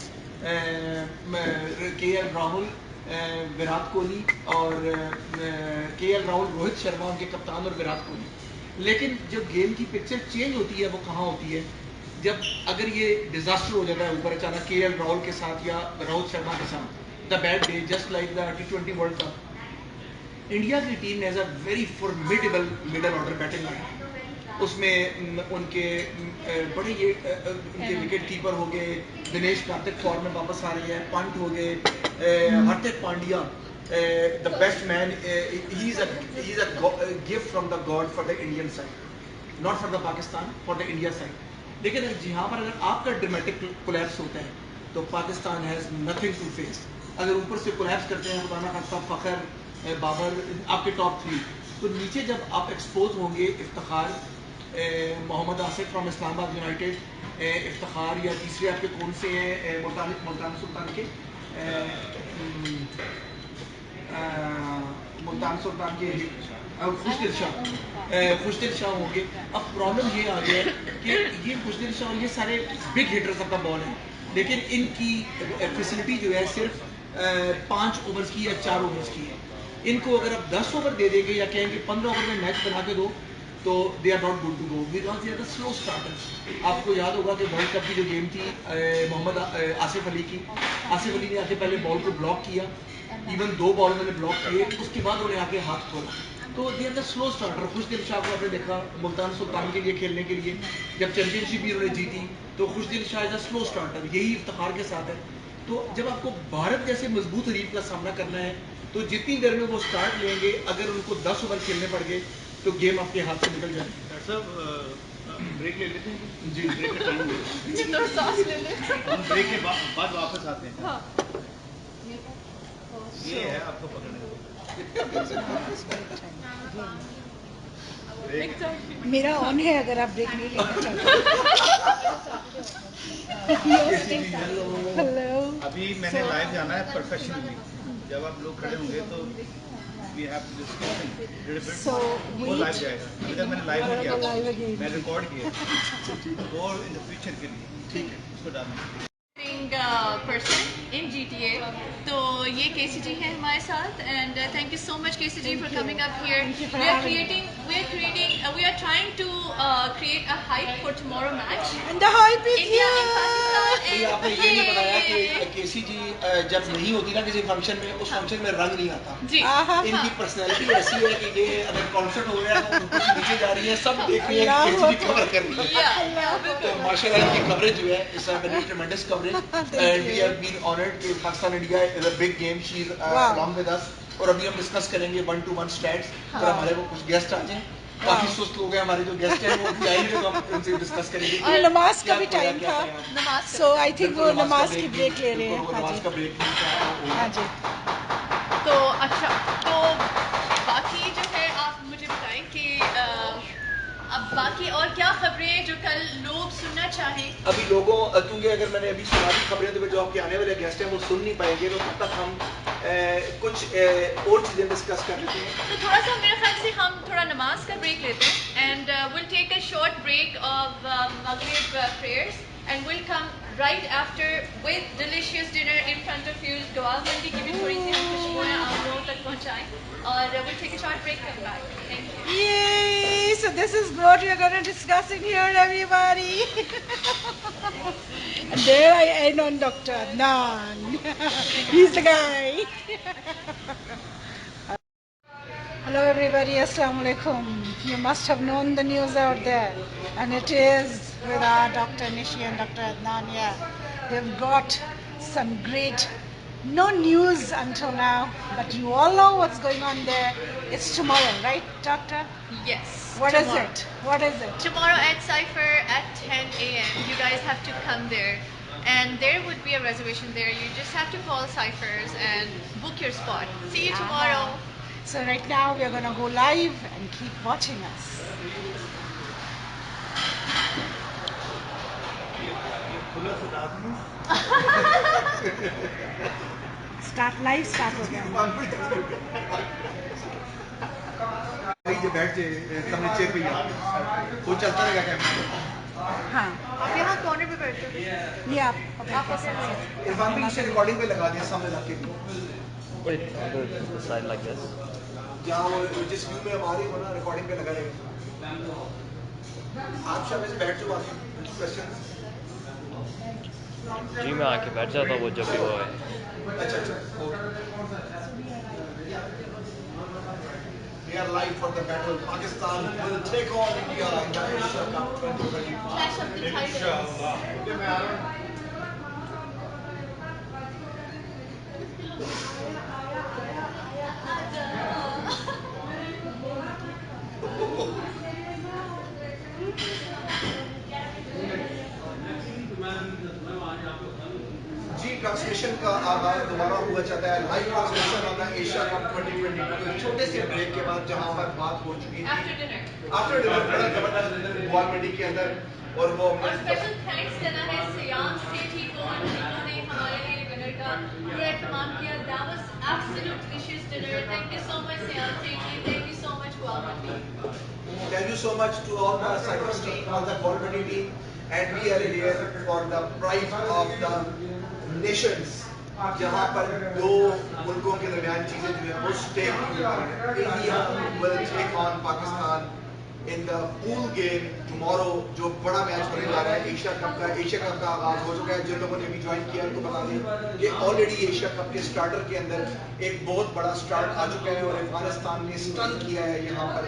S2: के एल राहुल, विराट कोहली और के एल राहुल, रोहित शर्मा उनके कप्तान और विराट कोहली। लेकिन जब गेम की पिक्चर चेंज होती है वो कहाँ होती है, जब अगर ये डिजास्टर हो जाता है ऊपर अचानक के एल राहुल के साथ या रोहित शर्मा के साथ, the bad day just like the T20 world cup. India की टीम has a very formidable middle order batting line. उसमें उनके बड़े ये उनके विकेट कीपर हो गए, दिनेश कार्तिक फॉर्म में वापस आ रही है, पंत हो गए, Hardik Pandya, the best man, he is a gift from the god for the Indian side, not for the Pakistan, for the India side. लेकिन जहाँ पर अगर आपका ड्रामेटिक कोलैप्स होता है तो Pakistan has nothing to face. अगर ऊपर से कोलैप्स करते हैं खुदा ना खास्ता फ़खर, बाबर आपके टॉप 3, तो नीचे जब आप एक्सपोज होंगे इफ्तिखार, मोहम्मद आसिफ फ्रॉम इस्लामाबाद यूनाइटेड, इफ्तिखार या तीसरे आपके कौन से हैं मुल्तान सुल्तान के, मुल्तान सुल्तान के खुशदिल शाह होंगे। अब प्रॉब्लम ये आ गया है कि ये खुशदिल शाह और ये सारे big hitters of the ball हैं, लेकिन इनकी फैसिलिटी जो है सिर्फ 5 ओवर्स की या 4 ओवर्स की है। इनको अगर आप 10 ओवर दे देंगे या कहेंगे 15 ओवर में मैच बना के दो, तो they are not good to go because they are the slow starters. आपको याद होगा कि वर्ल्ड कप की जो गेम थी मोहम्मद आसिफ अली की, आसिफ अली ने आके पहले बॉल को ब्लॉक किया, इवन 2 बॉल उन्होंने ब्लॉक किए, उसके बाद उन्होंने आके हाथ खोला। तो they are the slow starter. Khushdil Shah को आपने देखा मुल्तान सुल्तान के लिए खेलने के लिए, जब चैंपियनशिप भी उन्होंने जीती, तो Khushdil Shah is a slow starter, यही इफ्तिखार के साथ है। तो जब आपको भारत जैसे मजबूत हरीफ का सामना करना है तो जितनी देर में वो स्टार्ट लेंगे, अगर उनको 10 ओवर खेलने पड़ गए तो गेम आपके हाथ से निकल जाएगी।
S5: डॉक्टर साहब ब्रेक ले लेते हैं
S2: जी,
S5: ब्रेक का टाइम हो
S3: जितना सांस ले ले।
S5: हम ब्रेक के बाद वापस आते हैं।
S3: हाँ।
S5: ये है आपको पकड़ने ब्रेक।
S4: मेरा ऑन है अगर आप ब्रेक नहीं लेना चाहते। हेलो।
S5: अभी मैंने लाइव जाना है प्रोफेशनली, जब आप लोग खड़े होंगे तो we have to discuss
S4: So
S5: वो लाइव जाएगा, अभी तक मैंने लाइव नहीं
S4: live
S5: किया,
S4: again.
S5: मैं रिकॉर्ड किया वो इन द फ्यूचर के लिए, ठीक है, उसको डालना
S3: पर्सन इन GTA। तो ये केसीजी है हमारे साथ and thank you so much KCG for coming up here. We are trying to create a hype for tomorrow match
S4: And the hype is
S3: India and
S4: here.
S3: Pakistan.
S2: ये आपने ये नहीं बताया कि केसी जी जब नहीं होती ना किसी फंक्शन में, उस फंक्शन में रंग नहीं आता।
S3: जी
S2: इनकी पर्सनैलिटी ऐसी है कि ये अगर कॉन्सर्ट हो रहा है तो ऊपर से नीचे जा रही है, सब देख रही है कि केसी जी कवर कर रही है। तो माशाल्लाह इनकी कवरेज जो है इस tremendous coverage and we have been honoured कि Pakistan India is a big game, she is along with us. और अभी हम डिस्कस करेंगे 1-to-1 स्टैट्स। और हमारे वो कुछ गेस्ट आ जाएं, काफी सुस्त लोग हैं हमारे जो गेस्ट हैं, वो भी आएंगे तो हम उनसे डिस्कस करेंगे।
S4: और नमाज का भी
S2: क्या
S4: टाइम था,
S3: नमाज
S4: सो आई थिंक वो नमाज की
S2: भी-
S4: ब्रेक ले रहे
S2: बिल्कुल, वो
S4: हैं। हाँ
S2: नमाज
S4: जी,
S2: का ब्रेक भी
S4: हाँ जी।
S3: तो अच्छा, तो बाकी जो है आप मुझे बाकी और क्या खबरें जो कल लोग सुनना चाहें?
S2: अभी लोगों क्योंकि अगर मैंने अभी सुना दी खबरें तो जो आपके आने वाले गेस्ट हैं वो सुन नहीं पाएंगे, तो तब तक हम कुछ और चीज़ें डिस्कस कर लेते हैं।
S3: तो थोड़ा सा मेरे ख्याल से हम थोड़ा नमाज का ब्रेक लेते हैं and will take a short break of Maghrib prayers and we'll come right after with delicious dinner in front of you. गवाल मंडी की भी थोड़ी सी हम खुशबुएं आप लोगों तक पहुंचाएं और we'll take a short break, come back. Thank you.
S4: Yay! So this is what we're going to discuss in here, everybody. And there I end on Dr. Adnan. He's the guy. Hello everybody, Assalamu alaikum. You must have known the news out there, and it is with our Dr. Nishi and Dr. Adnan here. They've got some great, no news until now, but you all know what's going on there. It's tomorrow, right, Doctor?
S3: Yes.
S4: What is
S3: tomorrow.
S4: it? What is it?
S3: Tomorrow at Cypher at 10 a.m. You guys have to come there. And there would be a reservation there. You just have to call Cyphers and book your spot. See you tomorrow.
S4: So right now we're going to go live and keep watching us. Start live, start हो गया.
S2: भाई जो बैठ जाए सामने chair पे यहाँ वो चलता रहेगा कैमरा।
S4: हाँ.
S3: आप यहाँ कॉर्नर पे बैठते हो।
S4: ये आप अपने पास से.
S2: इरफान भी इसे रिकॉर्डिंग पे लगा दिया सामने रख के,
S6: Put it on the side like this.
S2: जहाँ वो जिस व्यू में हम आ रहे हो ना रिकॉर्डिंग पे लगा रहेगा। आप शायद से बैठ चुका हैं क्वेश्चन।
S6: जी में आके बैठ जाता वो जब भी वो है।
S2: अच्छा अच्छा। We are live for the battle. Pakistan will take on India in the Asia Cup 2020.
S3: Clash of the Titans.
S2: जी ट्रांसलेशन का आगाज दोबारा हुआ चाहता है। Live translation of the Asia cup 2022 छोटे से ब्रेक के बाद जहां पर बात हो चुकी थी
S3: After dinner.
S2: आफ्टर डिनर बड़ा जबरदस्त डिनर गोवाल मंडी के अंदर, और वो
S3: और स्पेशल थैंक्स देना है सियाम सेठी को जिन्होंने हमारे लिए डिनर का पूरा एहतमाम किया। That was absolute delicious dinner. Thank you so much SIAM Sethi. Thank you so much Goval Mandi.
S2: Thank you so much to all the Cyprus team, all the Goal Money team, and we are here for the pride of the nations, जहाँ पर दो मुल्कों के दरमियान चीजें जो है वो स्टेक की हुई है। India will take on Pakistan in the pool game tomorrow, जो बड़ा मैच होने जा रहा है एशिया कप का। एशिया कप का आगाज हो चुका है। जिन लोगों ने भी ज्वाइन किया उनको बता दें कि ऑलरेडी एशिया कप के स्टार्टर के अंदर एक बहुत बड़ा स्टार्ट आ चुका है और अफगानिस्तान ने स्टन किया है यहाँ पर।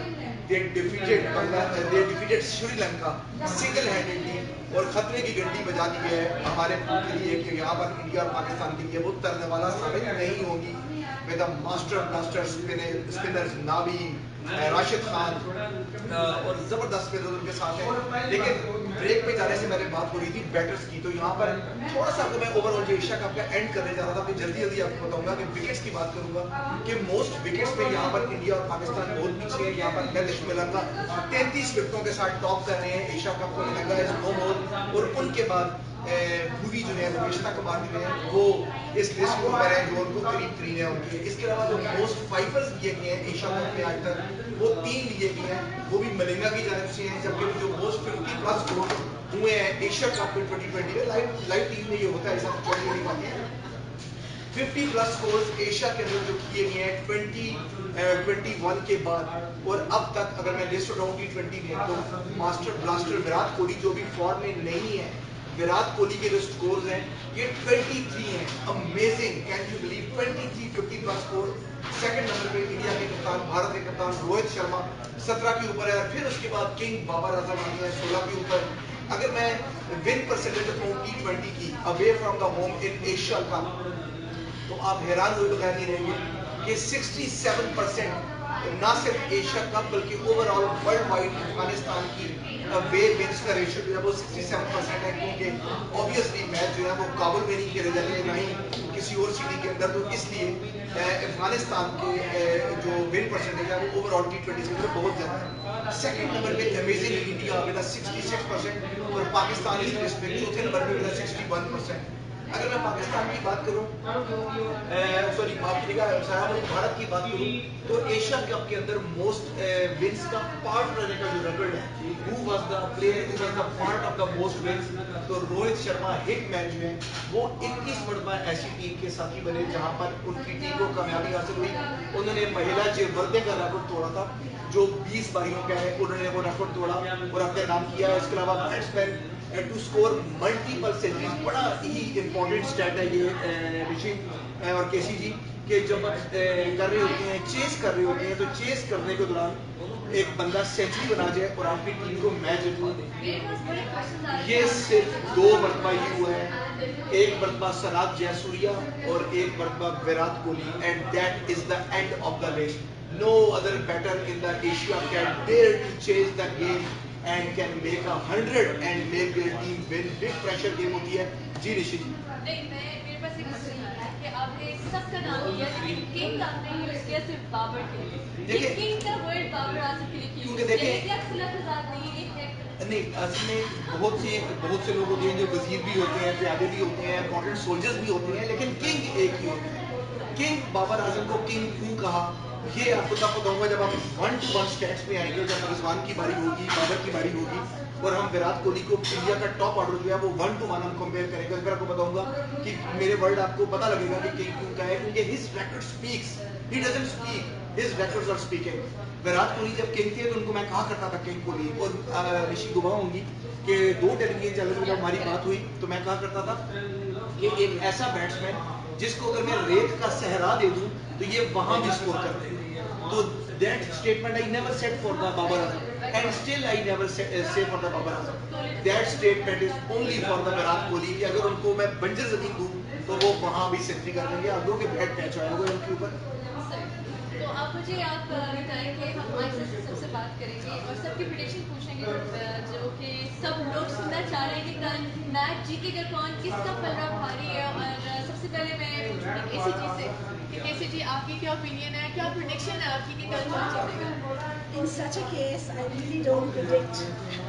S2: they defeated Sri Lanka single handedly और खतरे की घंटी बजा दी है हमारे पूल के लिए कि यहाँ पर इंडिया और पाकिस्तान के लिए वो तरने वाला साबित नहीं होगी। with the master blaster spinners Nabi, Rashid Khan और जबरदस्त स्पिनर उनके साथ हैं। लेकिन ब्रेक पे जाने से पहले बात हो रही थी बैटर्स की, तो यहाँ पर थोड़ा सा आपको मैं ओवरऑल जो एशिया कप का एंड करने जा रहा था, मैं जल्दी आपको बताऊंगा कि विकेट्स की बात करूंगा कि मोस्ट विकेट्स में यहाँ पर इंडिया और पाकिस्तान बहुत पीछे है। यहाँ पर ललिश मिलंगा 33 विकेटों के साथ टॉप कर रहे हैं एशिया कप को। मिलंगा इज नो मोर, और उनके बाद भूवी जो है मुकेशना कुमार जो है वो इस लिस्ट के ऊपर है जो उनको करीब तरीन है उनके। इसके अलावा जो मोस्ट फाइवर्स लिए गए हैं एशिया कप में आज तक वो 3 लिए गए हैं, वो भी मलिंगा की जानब से हैं। जबकि जो मोस्ट 50 प्लस स्कोर हुए हैं एशिया कप में 2020 में, लाइव टीम में ये होता है, ऐसा कुछ नहीं बात है। 50 प्लस स्कोर्स एशिया के अंदर जो किए गए हैं 2021 के बाद, और अब तक अगर मैं लिस्ट उठाऊं T20 में तो मास्टर ब्लास्टर विराट कोहली जो भी फॉर्म में नहीं है, विराट कोहली के जो स्कोर्स हैं ये 23 हैं। Amazing, can you believe 23 50 plus score. Second number पे इंडिया के कप्तान, भारत के कप्तान रोहित शर्मा 17 के ऊपर है, फिर उसके बाद किंग बाबर आजम आनी है 16 के ऊपर। अगर मैं विन परसेंटेज कहूँ T20 की away from the home in Asia cup, तो आप हैरान हुए बगैर नहीं रहेंगे कि 67% ना सिर्फ एशिया कप बल्कि ओवरऑल वर्ल्ड वाइड अफगानिस्तान की वे विंस का रेशियो जो है वो 67% है। क्योंकि ऑब्वियसली मैच जो है वो काबुल में नहीं खेले जाते हैं, ना ही किसी और सिटी के अंदर, तो इसलिए अफगानिस्तान के जो विन परसेंटेज है वो ओवरऑल T20 के अंदर बहुत ज़्यादा है। सेकंड नंबर पे अमेजिंग इंडिया विद 66% और पाकिस्तान इस लिस्ट में चौथे नंबर पे विद 61%। अगर मैं पाकिस्तान की बात करूं, सॉरी भारत की बात करूं, तो एशिया कप के अंदर मोस्ट विंस का पार्ट रहने का जो रिकॉर्ड है, who was the player who was the part of the most wins, तो रोहित शर्मा हिट मैन जो है वो 21 मरतबा ऐसी टीम के साथी बने जहां पर उनकी टीम को कामयाबी हासिल हुई। उन्होंने महिला वर्दे का रिकॉर्ड तोड़ा था जो 20 बारियों का है, उन्होंने वो रिकॉर्ड तोड़ा और अपने नाम किया। इसके अलावा batsman to score multiple centuries, बड़ा ही इंपॉर्टेंट स्टैट है ये ऋषि और केसी जी, कि जब आप कर रहे होते हैं, चेस कर रहे होते हैं, तो चेस करने के दौरान एक बंदा सेंचुरी बना जाए और आपकी टीम को मैच जीते, ये सिर्फ 2 मरतबा ही हुआ है। एक मरतबा सराज जयसूर्या और एक मरतबा Virat Kohli, and that is the end of the race. No other batter in the Asia can dare to chase the game and can make 100 and make their team win. Big pressure game होती है जी ऋषि जी।
S3: नहीं, मेरे पास एक question आ रहा है कि आपने सबका नाम लिया लेकिन किंग आपने यूज किया सिर्फ बाबर के लिए।
S2: देखिए,
S3: किंग का वर्ड बाबर आजम के लिए क्यों?
S2: क्योंकि देखिए, नहीं, असल में बहुत से लोग होते हैं जो वजीर भी होते हैं, प्यादे भी होते हैं, मॉडर्न सोल्जर्स भी होते हैं, लेकिन किंग एक ही होता है। किंग बाबर आजम को किंग क्यों कहा, ये आपको तब बताऊंगा जब हम 1-to-1 स्टैट्स में आएंगे, जब रिजवान की बारी होगी, बाबर की बारी होगी और हम विराट कोहली को इंडिया का टॉप ऑर्डर जो है वो 1-to-1 हम कंपेयर करेंगे। फिर आपको बताऊंगा कि मेरे वर्ड आपको पता लगेगा कि किंग क्यों का है, क्योंकि his record speaks, he doesn't speak, his records are speaking. Virat Kohli जब किंग थे तो उनको मैं कहा करता था किंग कोहली, और ऋषि गवाह होंगी कि 2 टेलीविजन चैनल में जब हमारी बात हुई तो मैं कहा करता था कि एक ऐसा बैट्समैन जिसको अगर मैं रेत का सहरा दे दूं तो ये वहां भी स्कोर कर देगा। तो that statement I never said for the Babar Azam, and still I never say for the Babar Azam. That statement is only for the Virat Kohli कि अगर उनको मैं बंजर जमीन दूं तो वो वहां भी सेंचुरी कर देंगे। आगे के बैट मैच आया होगा उनके ऊपर।
S3: तो आप मुझे बताएं कि हम आयशा से सबसे बात करेंगे और सबकी प्रेडिक्शन पूछेंगे जो कि सब लोग सुनना चाह रहे हैं कि कल मैच जीतेगा कौन, किसका पलड़ा भारी है। और सबसे पहले मैं पूछूंगी केसी जी से कि केसी जी आपकी क्या ओपिनियन है, क्या प्रेडिक्शन है आपकी कि कल कौन जीतेगा?
S4: In such a case, I really don't predict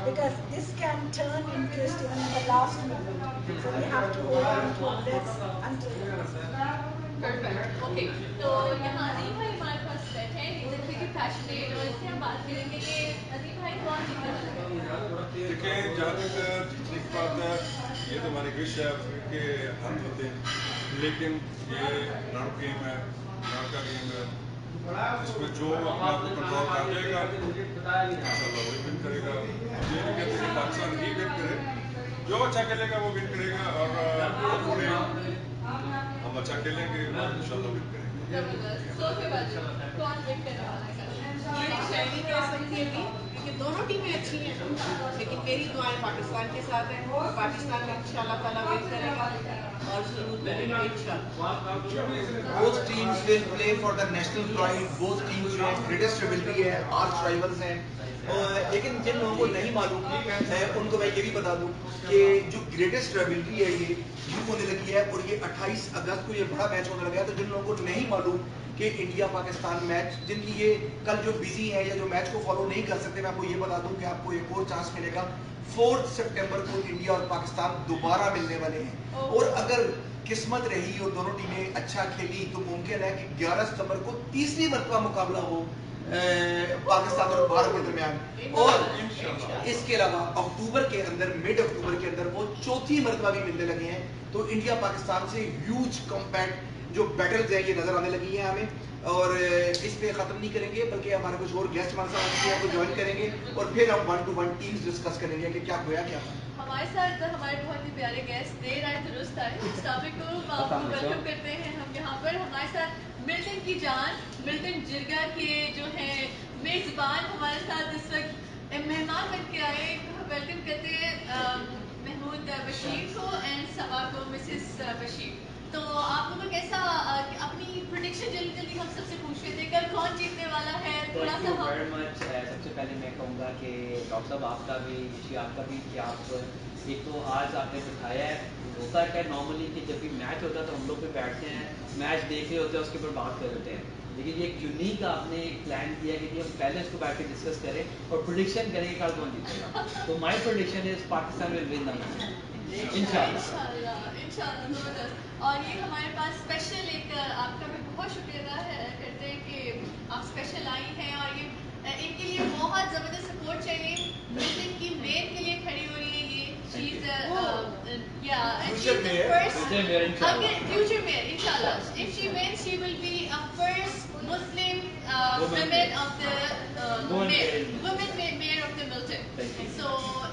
S4: because this can turn in twist even in the last moment. So we have to hold on to our breaths until the last.
S3: Perfect, okay. तो यहाँ अजीम भाई हमारे पास बैठे हैं, जिनसे कि passionate, और इससे हम बात करेंगे कि अजीम भाई कौन जीतने वाला है।
S7: देखिए, जहाँ तक जीतने की बात है, ये तो हमारी विश है के हाथ होते हैं, लेकिन ये राउंड गेम है, राउंड का गेम है, इसमें जो अपने आप को कंट्रोल कर लेगा इंशाल्लाह वही विन करेगा। ये नहीं कहते कि पाकिस्तान ही विन करे, जो अच्छा खेलेगा वो विन करेगा और हम अच्छा खेलेंगे और इंशाल्लाह विन करेंगे।
S3: तो के बाद कौन विन करने वाला है?
S8: ये शायरी कह सकती है कि दोनों टीमें अच्छी हैं, लेकिन मेरी दुआएं पाकिस्तान के साथ हैं और पाकिस्तान इंशाल्लाह ताला विन करेगा और जरूर करेगा इंशाल्लाह।
S2: Both teams will play for the national pride. Both teams जो है greatest rivalry है, arch rivals हैं। लेकिन जिन लोगों को नहीं मालूम उनको मैं ये भी बता दूं कि जो ग्रेटेस्ट रिवलरी है ये शुरू होने लगी है और ये 28 अगस्त को ये बड़ा मैच होने लगा है। तो जिन लोगों को नहीं मालूम कि इंडिया पाकिस्तान मैच, जिनकी ये कल जो बिजी है या जो मैच को फॉलो नहीं कर सकते, मैं आपको ये बता दूं कि आपको एक और चांस मिलेगा। 4 सितंबर को इंडिया और पाकिस्तान दोबारा मिलने वाले हैं और अगर किस्मत रही और दोनों टीमें अच्छा खेली तो मुमकिन है कि 11 सितंबर को तीसरी मरतबा मुकाबला हो पाकिस्तान और भारत के दरमियान। और इसके अलावा अक्टूबर के अंदर, मिड अक्टूबर के अंदर वो चौथी मरतबा भी मिलने लगे हैं। तो इंडिया पाकिस्तान से ह्यूज कॉम्पैक्ट जो बैटल्स हैं ये नजर आने लगी हैं हमें, और इस पे खत्म नहीं करेंगे बल्कि हमारे कुछ और गेस्ट हमारे साथ को ज्वाइन करेंगे और फिर हम 1-to-1 टीम्स डिस्कस करेंगे कि क्या होया क्या।
S3: हमारे साथ हमारे बहुत ही प्यारे गेस्ट देर आए दुरुस्त आए, इस टॉपिक को आपको वेलकम करते हैं हम यहाँ पर। हमारे साथ मिल्टन की जान, मिल्टन जिरगा के जो है मेजबान हमारे साथ इस वक्त मेहमान बन के आए। वेलकम करते हैं महमूद बशीर को एंड सबा को, मिसेस बशीर। तो आप लोगों को कैसा अपनी प्रेडिक्शन जल्दी जल्दी हम सबसे पूछ रहे थे, कल कौन जीतने वाला है थोड़ा सा
S9: वेरी मच। सबसे पहले मैं कहूँगा कि डॉक्टर साहब आपका भी, ऋषि आपका भी, कि आप एक तो आज आपने दिखाया है। होता क्या है नॉर्मली कि जब भी मैच होता है तो हम लोग पे बैठते हैं, मैच देख रहे होते हैं, उसके ऊपर बात कर लेते हैं, लेकिन ये एक यूनिक आपने एक प्लान किया कि हम पहले इसको बैठ के डिस्कस करें और प्रोडिक्शन करें कि कल कौन जीतेगा। तो my prediction is Pakistan will win the match इंशाल्लाह।
S3: जबरदस्त। और ये हमारे पास स्पेशल एक आपका भी बहुत शुक्रिया करते हैं कि आप स्पेशल आई हैं, और ये इनके लिए बहुत ज़बरदस्त सपोर्ट चाहिए। म्यूजिक की मेयर के लिए खड़ी हो रही है ये चीज़, अगर फ्यूचर मेयर इंशाल्लाह, if she wins she will be a first Muslim women of the women mayor of the Milton. So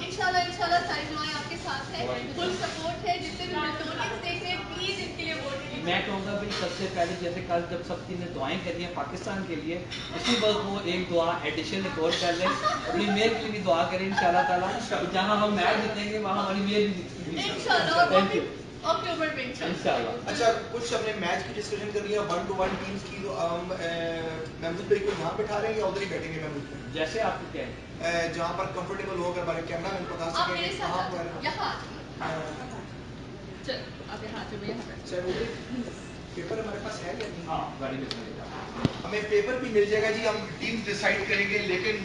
S3: इंशाल्लाह सारी दुआएं आपके साथ है, फुल सपोर्ट है। जितने भी मिल्टोनियंस देख रहे हैं प्लीज इनके लिए वोट कीजिए।
S9: मैं कहूँगा भाई सबसे पहले जैसे कल जब सबकी ने दुआएं करी हैं पाकिस्तान के लिए, उसी वक्त वो एक दुआ एडिशन एक और कर लें, अपनी मेयर के लिए भी दुआ करें इंशाल्लाह ताला। जहाँ हम मैच जीतेंगे वहाँ हमारी मेयर भी जीतेगी
S3: इंशाल्लाह।
S9: थैंक यू
S3: अक्टूबर में
S9: इंशाल्लाह।
S10: अच्छा, कुछ हमने मैच की डिस्कशन कर लिया 1-to-1 टीम्स की, तो हम महमूद भाई को यहाँ बैठा रहे हैं या उधर ही बैठेंगे महमूद भाई?
S9: जैसे आपको क्या है
S10: जहाँ पर कंफर्टेबल हो, अगर हमारे कैमरा मैन बता सकेंगे कहाँ पर। पेपर हमारे पास है या नहीं? हमें पेपर भी मिल जाएगा जी, हम टीम डिसाइड करेंगे। लेकिन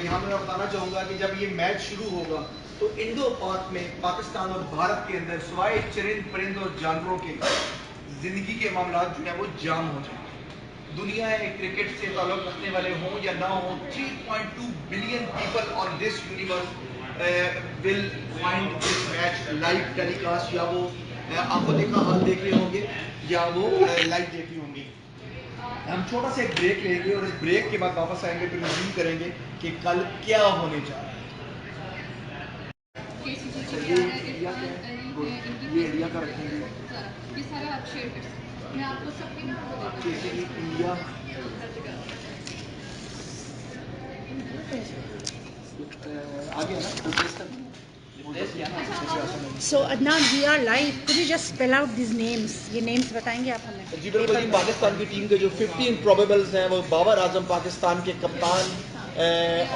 S10: यहाँ मैं बताना चाहूँगा कि जब ये मैच शुरू होगा तो इंडो पाक में पाकिस्तान और भारत के अंदर सवाए चरिंद परिंद और जानवरों के जिंदगी के मामला जो है वो जाम हो जाएंगे। दुनिया क्रिकेट से ताल्लुक रखने वाले हों या ना हों, 3.2 billion people on this universe will find this match live telecast, या वो आंखों देखा हाल देख रहे होंगे या वो लाइव देख रहे होंगे। हम छोटा सा एक ब्रेक लेंगे और इस ब्रेक के बाद वापस आएंगे, फिर रिव्यू करेंगे कि कल क्या होने जा रहा है। ये इंडिया का रखेंगे,
S3: ये सारा आप शेयर कर सकते हैं। मैं आपको सबके ना
S10: इंडिया आगे ना।
S4: So Adnan, we are live. Could you just spell out these names? ये names बताएंगे आप हमें?
S10: जी बिल्कुल जी। पाकिस्तान की टीम के जो 15 प्रोबेबल्स हैं वो बाबर आजम पाकिस्तान के कप्तान,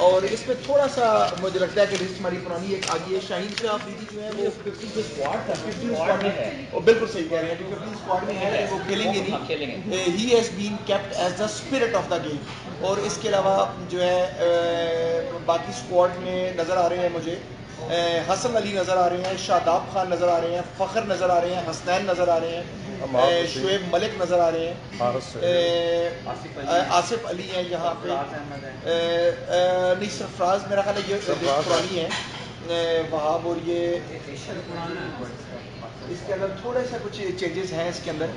S10: और इसमें थोड़ा सा मुझे लगता है कि लिस्ट हमारी पुरानी एक आगे है। शाहीन शाह अफरीदी जो है वो 15 स्क्वाड में है, और बिल्कुल सही कह रहे हैं कि 15 स्क्वाड में है, वो खेलेंगे नहीं। He has been kept as the spirit of the game. और इसके अलावा जो है बाकी स्क्वाड में नज़र आ रहे हैं मुझे हसन अली नज़र आ रहे हैं, शादाब खान नज़र आ रहे हैं, फ़खर नज़र आ रहे हैं, हसनैन नज़र आ रहे हैं, शुएब मलिक नज़र आ रहे हैं, आसिफ अली हैं यहाँ पे, नहीं सरफराज मेरा ख्याल है ये पुरानी है, वहाब, और ये इसके अंदर थोड़े सा कुछ चेंजेस हैं इसके अंदर।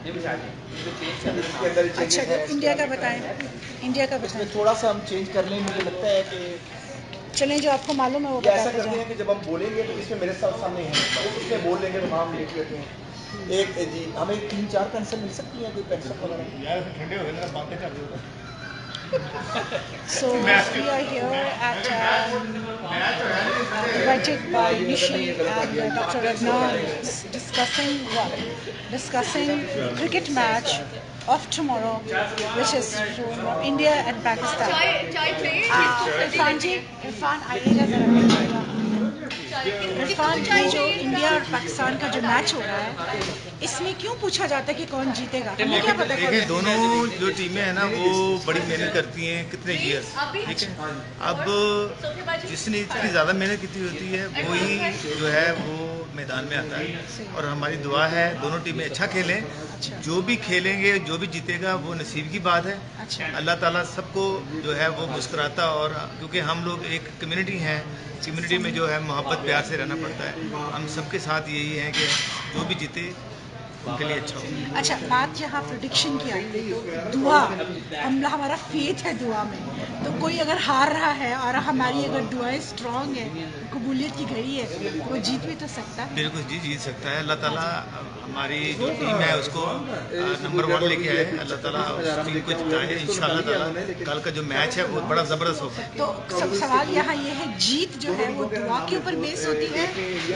S10: इसके अंदर
S4: अच्छा, तो इंडिया का बताएं, इंडिया का बताएं।
S10: इसमें थोड़ा सा हम चेंज कर लें, मुझे लगता है कि
S4: चलें जो आपको मालूम है वो
S10: ऐसा
S4: बताते
S10: करते हैं
S4: जाएं।
S10: कि जब हम बोलेंगे तो इसमें मेरे सामने है, वो उसमें बोल लेंगे तो हम देख लेते हैं। एक जी हमें 3-4 पेंसिल मिल सकती हैं, कोई पेंसिल वगैरह यार ठंडे हो गए ना, बातें कर रहे हो।
S4: So we are here at invited by Nishi and Dr. Adnan discussing cricket match of tomorrow, which is from India and Pakistan. Irfan जी, इरफान आइएगा जरा। इरफान जी, जो इंडिया और पाकिस्तान का जो मैच हो रहा है, इसमें क्यों पूछा जाता है कि कौन जीतेगा? हमें क्या पता?
S5: देखिए दोनों जो टीमें हैं ना वो बड़ी मेहनत करती हैं कितने ईयर्स, ठीक है। अब जिसने इतनी ज़्यादा मेहनत की होती है वही जो है वो मैदान में आता है, और हमारी दुआ है दोनों टीमें अच्छा खेलें। जो भी खेलेंगे, जो भी जीतेगा वो नसीब की बात है। अल्लाह ताला सबको जो है वो मुस्कुराता, और क्योंकि हम लोग एक कम्युनिटी हैं, कम्युनिटी में जो है मोहब्बत प्यार से रहना पड़ता है। हम सबके साथ यही है कि जो भी जीते उनके लिए अच्छा हो।
S4: अच्छा, बात यहाँ प्रोडिक्शन की आती है तो दुआ, हमारा फेथ है दुआ में, तो कोई अगर हार रहा है और हमारी अगर दुआएं स्ट्रांग है, कबूलियत की घड़ी है, तो वो जीत भी तो सकता है।
S5: बिल्कुल जी, जीत सकता है। अल्लाह ताला हमारी जो टीम है उसको नंबर 1 लेके आए, अल्लाह ताला उस टीम को जिताए इंशाल्लाह ताला। कल का जो मैच है वो बड़ा ज़बरदस्त होगा।
S4: तो सब सवाल यहाँ ये है, जीत जो है वो दुआ के ऊपर बेस होती है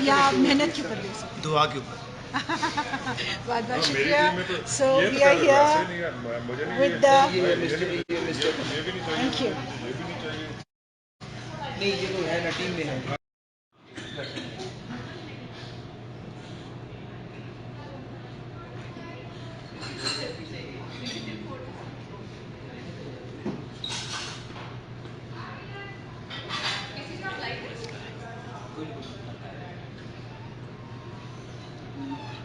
S4: या मेहनत के ऊपर बेस होती है?
S5: दुआ के ऊपर।
S4: बहुत बहुत शुक्रिया। So we are here with the thank you.
S10: नहीं, ये तो है ना टीम में है।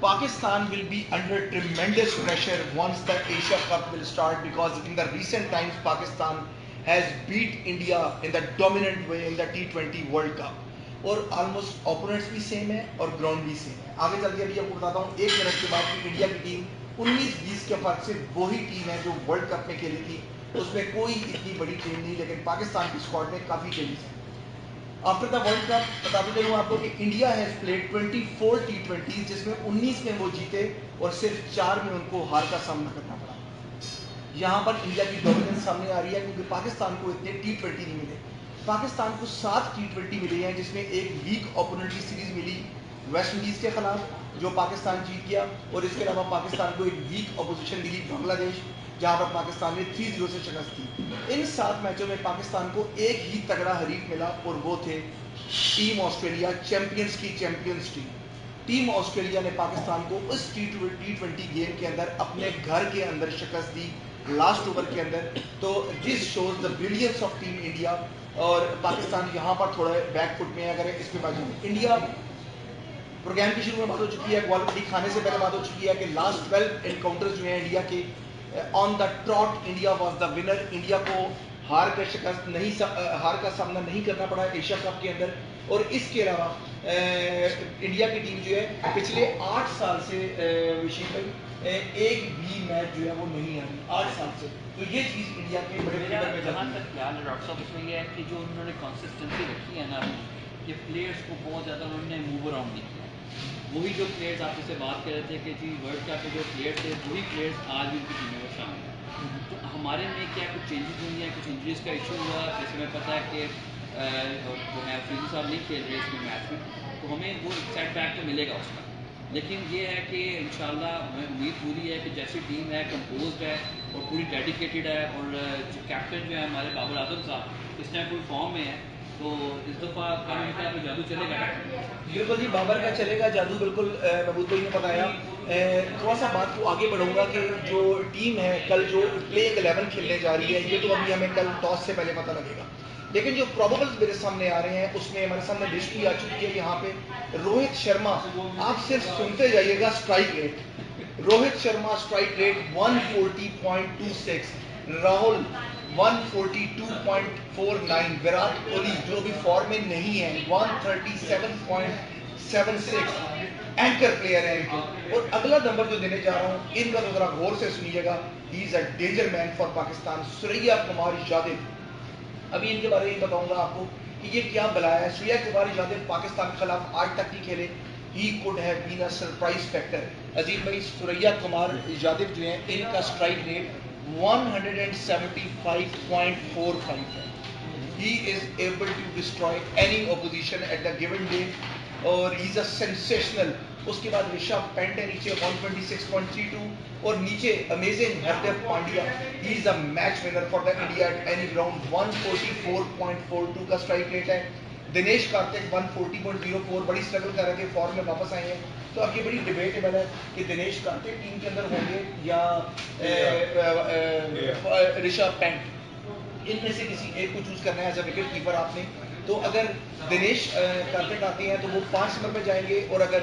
S10: Pakistan will be under tremendous pressure once the Asia Cup will start, because in the recent times Pakistan has beat India in the dominant way in the T20 World Cup और almost opponents भी same है और ground भी same है। आगे चल के अभी आपको बताता हूँ 1 मिनट के बाद कि इंडिया की टीम 19-20 के फर्क से वही टीम है जो वर्ल्ड कप में खेली थी, उसमें कोई इतनी बड़ी टीम नहीं, लेकिन पाकिस्तान की स्क्वाड में काफ़ी चेंजेस हैं। आफ्टर द वर्ल्ड कप बताते चलूँ आपको कि इंडिया हैज़ प्लेड 24 T20 जिसमें 19 में वो जीते और सिर्फ 4 में उनको हार का सामना करना पड़ा। यहाँ पर इंडिया की डोमिनेंस सामने आ रही है क्योंकि पाकिस्तान को इतने T20 नहीं मिले। पाकिस्तान को 7 T20 मिले हैं जिसमें एक वीक ओपोनेंट की सीरीज मिली वेस्ट इंडीज़ के खिलाफ जो पाकिस्तान जीत गया, और इसके अलावा पाकिस्तान को एक वीक अपोजिशन मिली बांग्लादेश जहाँ पर पाकिस्तान ने 3-0 से शिकस्त दी। इन 7 मैचों में पाकिस्तान को एक ही तगड़ा हरीफ मिला और वो थे टीम ऑस्ट्रेलिया, चैंपियंस की चैंपियंस टीम ऑस्ट्रेलिया ने पाकिस्तान को उस T20 गेम के अंदर अपने घर के अंदर शिकस्त दी लास्ट ओवर के अंदर। तो this shows the brilliance of team India, और पाकिस्तान यहाँ पर थोड़ा बैकफुट में है। अगर इस पे बात इंडिया प्रोग्राम की शुरू में बात हो चुकी है, क्वालिटी खाने से पहले बात हो चुकी है कि लास्ट 12 एनकाउंटर्स जो हैं इंडिया के on the trout India was the winner. India को हार का सामना नहीं करना पड़ा एशिया कप के अंदर। और इसके अलावा इंडिया की टीम जो है पिछले 8 साल से विशील भाई एक भी मैच जो है वो नहीं आ रही 8 साल से। तो ये चीज़ इंडिया के बड़े फेवर में
S9: जहाँ तक ख्याल है डॉक्टर साहब उसमें ये है कि जो उन्होंने कंसिस्टेंसी रखी है ना कि प्लेयर्स को बहुत ज़्यादा उन्होंने मूव अराउंड नहीं किया। वही जो प्लेयर्स आप इससे बात कर रहे थे कि जी वर्ल्ड कप के जो प्लेयर्स थे वही प्लेयर्स आज भी उनकी टीमों में शामिल हैं। तो हमारे में क्या कुछ चेंजेस हुई हैं, कुछ इंजरीज का इशू हुआ, जैसे हमें पता है कि जो है फ्रीजू साहब नहीं खेल रहे इसमें मैच में, तो हमें वो सेटबैक तो मिलेगा उसका। लेकिन ये है कि इंशाल्लाह हमें उम्मीद पूरी है कि जैसी टीम है कंपोज्ड है और पूरी डेडिकेटेड है, और जो कैप्टन जो है हमारे बाबर आजम साहब इस टाइम फुल फॉर्म में है, तो इस दफ़ा कल इनका तो जादू चलेगा।
S10: बिल्कुल जी, बाबर का चलेगा जादू, बिल्कुल महबूब भाई ने बताया। थोड़ा सा बात को आगे बढ़ूंगा कि जो टीम है कल जो प्लेइंग 11 खेलने जा रही है ये तो अभी हमें कल टॉस से पहले पता लगेगा, लेकिन जो प्रोबेबल्स मेरे सामने आ रहे हैं उसमें हमारे सामने लिस्ट भी आ चुकी है। यहाँ पे रोहित शर्मा, आप सिर्फ सुनते जाइएगा strike rate, Rohit Sharma strike rate 140.26, Rahul 142.49, Virat Kohli जो भी फॉर्म में नहीं है 137.76, एंकर प्लेयर है इनके। और अगला नंबर जो देने जा रहा हूँ इनका तो जरा गौर से सुनिएगा, ही is a danger man for Pakistan, Surya Kumar Yadav. अभी इनके बारे में बताऊंगा आपको कि ये क्या बलाया है। सूर्या कुमार यादव पाकिस्तान के खिलाफ आज तक नहीं खेले, he could have been a surprise factor. Azeem भाई, सूर्या कुमार यादव जो है इनका स्ट्राइक रेट 175.45 है। He is able to destroy any opposition at the given day और he is a sensational। उसके बाद ऋषभ पेंट है नीचे 126.32, और नीचे amazing Hardev Pandya, he is a match winner for the India at any ground, 144.42 का स्ट्राइक रेट है। दिनेश कार्तिक 140.04, बड़ी स्ट्रगल कर रहे थे, फॉर्म में वापस आए हैं। तो अब ये बड़ी डिबेटेबल है कि दिनेश कार्तिक टीम के अंदर होंगे या ऋषभ पेंट, इनमें से किसी एक को चूज करना है एज अ विकेट कीपर आपने। तो अगर दिनेश कार्तिक आते हैं तो वो 5 नंबर पे जाएंगे, और अगर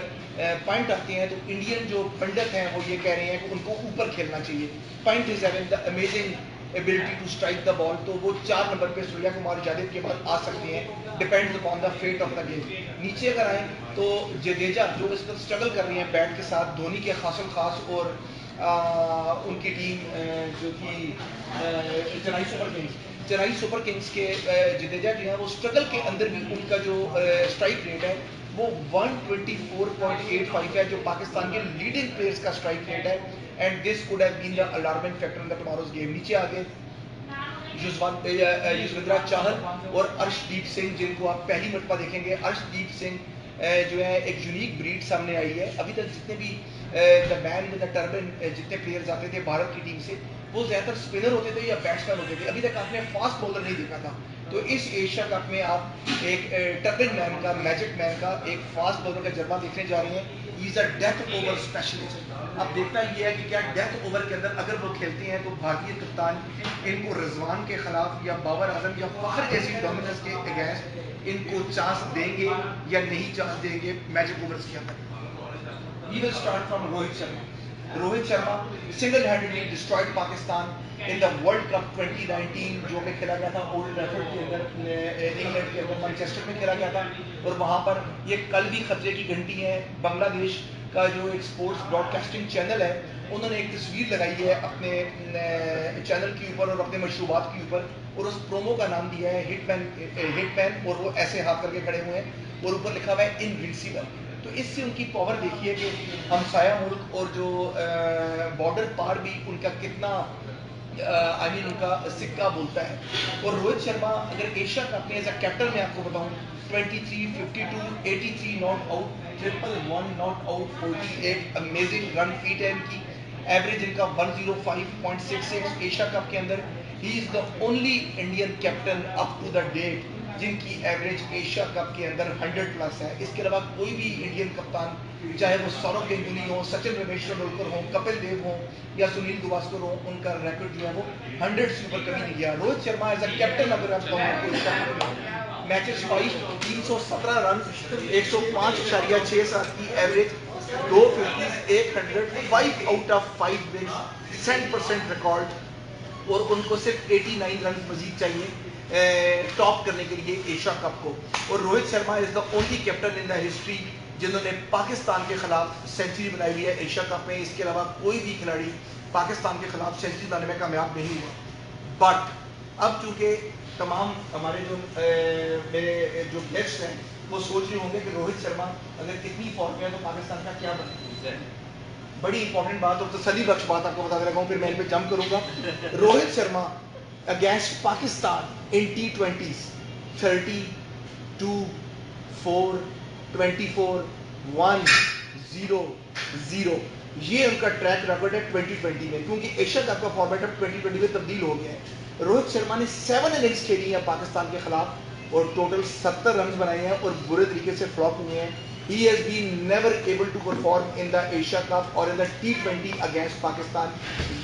S10: पॉइंट आते हैं तो इंडियन जो पंडित हैं वो ये कह रहे हैं कि उनको ऊपर खेलना चाहिए। Point is having the amazing ability to strike the ball, तो वो 4 नंबर पे सूर्या कुमार यादव के बाद आ सकते हैं, depends upon the fate of the game. नीचे अगर आए तो जडेजा जो इस वक्त स्ट्रगल कर रही है बैट के साथ, धोनी के खासम खास और उनकी टीम जो कि चेन्नई सुपर किंग्स के जडेजा जो है वो स्ट्रगल के अंदर भी उनका जो स्ट्राइक रेट है वो 124.85 है, जो पाकिस्तान के लीडिंग प्लेयर्स का स्ट्राइक रेट है, and this could have been the alarming factor in the tomorrow's game. नीचे आगे युजवेंद्र चहल और अर्शदीप सिंह, जिनको आप पहली मरतबा देखेंगे। अर्शदीप सिंह जो है एक यूनिक ब्रीड सामने आई है। अभी तक जितने भी the man with the turban जितने प्लेयर्स आते थे भारत की टीम से वो ज़्यादातर स्पिनर होते थे या बैट्समैन होते थे, अभी तक आपने फास्ट बॉलर नहीं देखा था। तो इस एशिया कप में आप एक टर्बन मैन का, मैजिक मैन का, एक फास्ट बॉलर का जलवा देखने जा रहे हैं। ही is a death over specialist. अब देखना ये है कि क्या डेथ ओवर के अंदर अगर वो खेलते हैं तो भारतीय कप्तान इनको रिजवान के खिलाफ या बाबर आजम या फखर जैसी डोमिनेंस के अगेंस्ट इनको चांस देंगे या नहीं चांस देंगे मैजिक ओवर्स के अंदर। We will start from Rohit Sharma. Rohit Sharma single-handedly destroyed Pakistan in the World Cup 2019 जो कि खेला गया था ओल्ड ट्रैफर्ड के अंदर, इंग्लैंड के अंदर मैनचेस्टर में खेला गया था। और वहाँ पर ये कल भी खतरे की घंटी है। बांग्लादेश का जो एक स्पोर्ट्स ब्रॉडकास्टिंग चैनल है, उन्होंने एक तस्वीर लगाई है अपने चैनल के ऊपर और अपने मशरूबात के ऊपर, और उस प्रोमो का नाम दिया है हिटमैन, और वो ऐसे हाथ करके खड़े हुए हैं और ऊपर लिखा हुआ है इनविंसिबल। तो इससे उनकी पावर देखिए कि हमसाया मुल्क और जो बॉर्डर पार भी उनका कितना उनका सिक्का बोलता है। और रोहित शर्मा अगर एशिया कप में एज अ कैप्टन में आपको बताऊं, 23, 52, 83 not out, 111 not out, 48 amazing run feat है इनकी। एवरेज इनका 105.66 एशिया कप के अंदर। He is the only Indian captain up to the date जिनकी एवरेज एशिया कप के अंदर 100 प्लस है। इसके अलावा कोई भी इंडियन कप्तान, चाहे वो सौरव गांगुली हो, सचिन रमेश तेंदुलकर हो, कपिल देव हो या सुनील गावस्कर हो, उनका रिकॉर्ड जो है वो 100 से ऊपर कभी नहीं गया। Rohit Sharma as a captain अगर आप मैचेस वाइज 317 रन, 105.67 की average, 2 50s, 100, 5 out of 5 wins, 100% record. और उनको सिर्फ 89 रन मजीद चाहिए टॉप करने के लिए एशिया कप को। और Rohit Sharma is the only captain in the history जिन्होंने पाकिस्तान के खिलाफ सेंचुरी बनाई हुई है एशिया कप में। इसके अलावा कोई भी खिलाड़ी पाकिस्तान के खिलाफ सेंचुरी बनाने में कामयाब नहीं हुआ। बट अब चूंकि तमाम हमारे जो मेरे जो गेस्ट हैं वो सोच रहे होंगे कि रोहित शर्मा अगर कितनी फॉर्म में है तो पाकिस्तान का क्या बने। बड़ी इंपॉर्टेंट बात और तसल्ली बख्श बात आपको बता रहा हूँ, फिर मैं इन पे जंप करूंगा। रोहित शर्मा अगेंस्ट पाकिस्तान इन T20s 32, 4, 24, 1, 0, 0, ये उनका ट्रैक रिकॉर्ड है 2020 में, क्योंकि एशिया कप का फॉर्मेट अब 2020 में तब्दील हो गया है। रोहित शर्मा ने 7 इनिंग्स खेली है पाकिस्तान के खिलाफ और टोटल 70 रन बनाए हैं और बुरे तरीके से फ्लॉप हुए हैं। He has been never able to perform in the Asia Cup or in the T20 against Pakistan।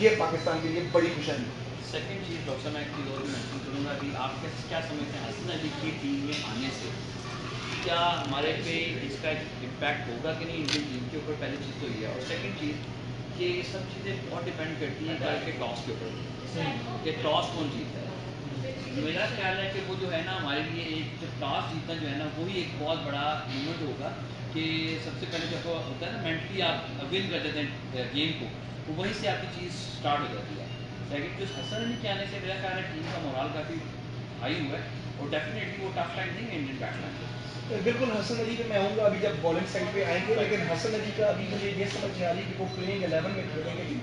S10: ये पाकिस्तान के लिए बड़ी खुशहाली है।
S9: सेकंड चीज़ डॉक्टर मैं एक चीज़ और भी मेंशन करूँगा कि आप क्या समझते हैं हसन अली की टीम में आने से क्या हमारे पे इसका इम्पैक्ट होगा कि नहीं इंडियन टीम के ऊपर? पहली चीज़ तो ये है। और सेकंड चीज़ कि ये सब चीज़ें बहुत डिपेंड करती हैं कल के टॉस के ऊपर कि टॉस कौन जीतता है। मेरा ख्याल है कि वो जो है ना हमारे लिए एक जब टॉस जीतना जो है ना वही एक बहुत बड़ा मूवमेंट होगा कि सबसे पहले जब होता है ना मेंटली आप विन कर देते हैं गेम को, तो वहीं से आपकी चीज़ स्टार्ट हो जाती है। सेकंड जो हसन अली के आने से मेरा ख्याल है टीम का मोराल काफ़ी हाई हुआ है और डेफिनेटली वो टफ टाइम नहीं है इंडियन बैट्समैन।
S10: बिल्कुल हसन अली पे मैं आऊँगा अभी जब बॉलिंग साइड पे आएंगे, लेकिन हसन अली का अभी मुझे ये समझ नहीं आ रही कि वो प्लेइंग 11 में खेलेंगे कि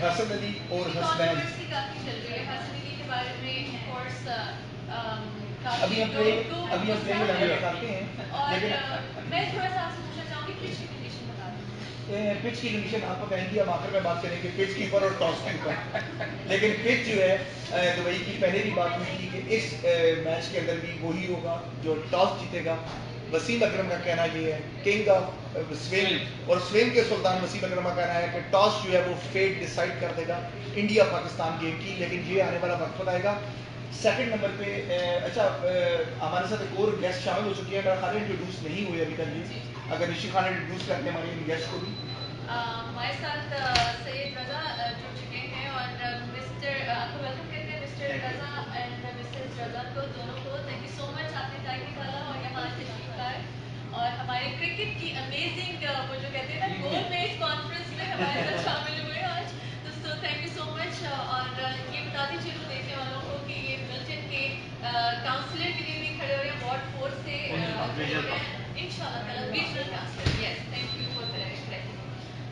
S10: हसन अली और हसनैन
S3: काफी चल रही है हसन अली के बारे में कोर्स
S10: अभी हम प्लेइंग 11 करते हैं।
S3: और मैं थोड़ा सा आपसे पूछना चाहूँगी पिच की कंडीशन बता दें।
S10: पिच की कंडीशन आपको कहेंगे, हम आखिर में बात करेंगे पिच के ऊपर और टॉस के ऊपर। लेकिन पिच जो है दुबई की पहले भी बात हुई थी कि इस मैच के अंदर भी वही होगा जो टॉस जीतेगा। वसीम अकरम का कहना ये है, किंग ऑफ स्विंग और स्विंग के सुल्तान वसीम अकरम का कहना है कि टॉस जो है वो फेट डिसाइड कर देगा इंडिया पाकिस्तान गेम की, लेकिन ये आने वाला वक्त बताएगा। सेकंड नंबर पे अच्छा हमारे साथ एक और गेस्ट शामिल हो चुकी है, मेरा ख्याल इंट्रोड्यूस नहीं हुए अभी तक ये, अगर ऋषि खान इंट्रोड्यूस करते हैं हमारे गेस्ट को भी।
S3: हमारे साथ सैयद रजा जुड़ चुके हैं और मिस्टर आपको वेलकम कहते हैं मिस्टर रजा एंड मिसेस रजा को, दोनों को थैंक यू सो मच आपने टाइम निकाला और यहाँ तशरीफ लाए और हमारे क्रिकेट की अमेजिंग वो जो कहते हैं ना गोल बेस्ड कॉन्फ्रेंस में हमारे साथ शामिल हुए आज, तो थैंक यू सो मच। और ये बता दीजिए तो देखने वालों को कि ये मिल्टन के काउंसलर के लिए भी खड़े हो रहे हैं वार्ड 4 से इंशाल्लाह ताला regional councillor, yes thank you for correcting.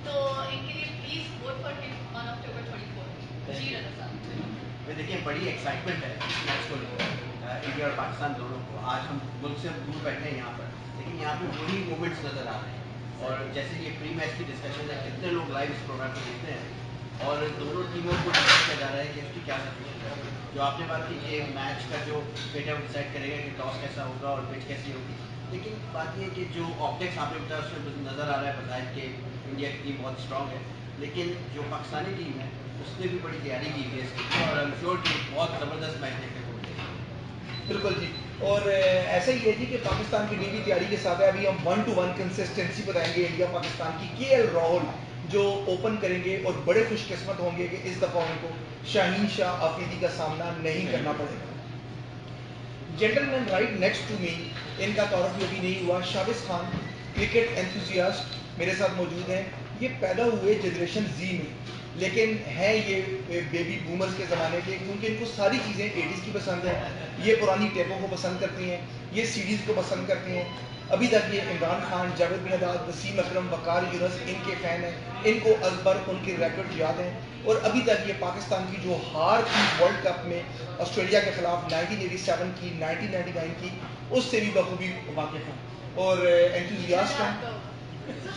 S3: तो इनके लिए please vote for him on October 24। जी रजा साहब।
S11: देखिए बड़ी एक्साइटमेंट है इस मैच को लेकर इंडिया और पाकिस्तान दोनों को। आज हम मुल्क से दूर बैठे हैं यहाँ पर, लेकिन यहाँ पे वही मोमेंट्स नज़र आ रहे हैं। और जैसे ये प्री मैच की डिस्कशन है, कितने लोग लाइव इस प्रोग्राम को देखते हैं और दोनों टीमों को डिसाइड किया जा रहा है कि उसकी क्या सिचुएशन है। जो आपने बात की कि मैच का जो फेट है वो डिसाइड करेगा कि टॉस कैसा होगा और पिच कैसी होगी, लेकिन बात ये कि जो ऑप्टिक्स आपने बताया उसमें नज़र आ रहा है बताया कि इंडिया की टीम बहुत स्ट्रॉन्ग है, लेकिन जो पाकिस्तानी टीम है उसने भी बड़ी तैयारी की है इसकी और आई एम श्योर कि बहुत ज़बरदस्त मैच देखने को मिलेगा।
S10: बिल्कुल जी। और ऐसा ही है जी कि पाकिस्तान की टीम की तैयारी के साथ है, अभी हम 1-to-1 कंसिस्टेंसी बताएंगे इंडिया पाकिस्तान की। केएल राहुल जो ओपन करेंगे और बड़े खुशकिस्मत होंगे कि इस दफ़ा उनको शाहीन शाह आफरीदी का सामना नहीं करना पड़ेगा। Gentleman right next to me, इनका तारुफ भी अभी नहीं हुआ, शाबिज खान क्रिकेट एंथुजियास्ट मेरे साथ मौजूद हैं। ये पैदा हुए जनरेशन जी में, लेकिन हैं ये बेबी बूमर्स के ज़माने के, क्योंकि इनको सारी चीज़ें 80s की पसंद है। ये पुरानी टेपों को पसंद करते हैं, ये सीडीज़ को पसंद करते हैं। अभी तक ये इमरान खान, जावेद मियादाद, वसीम अकरम, वकार यूनुस इनके फ़ैन हैं। इनको अकबर उनके रिकॉर्ड याद हैं। और अभी तक ये पाकिस्तान की जो हार थी वर्ल्ड कप में ऑस्ट्रेलिया के खिलाफ 1987 की, 1999 की, उससे भी बखूबी वाकिफ हैं और एंथुजियास्ट हैं।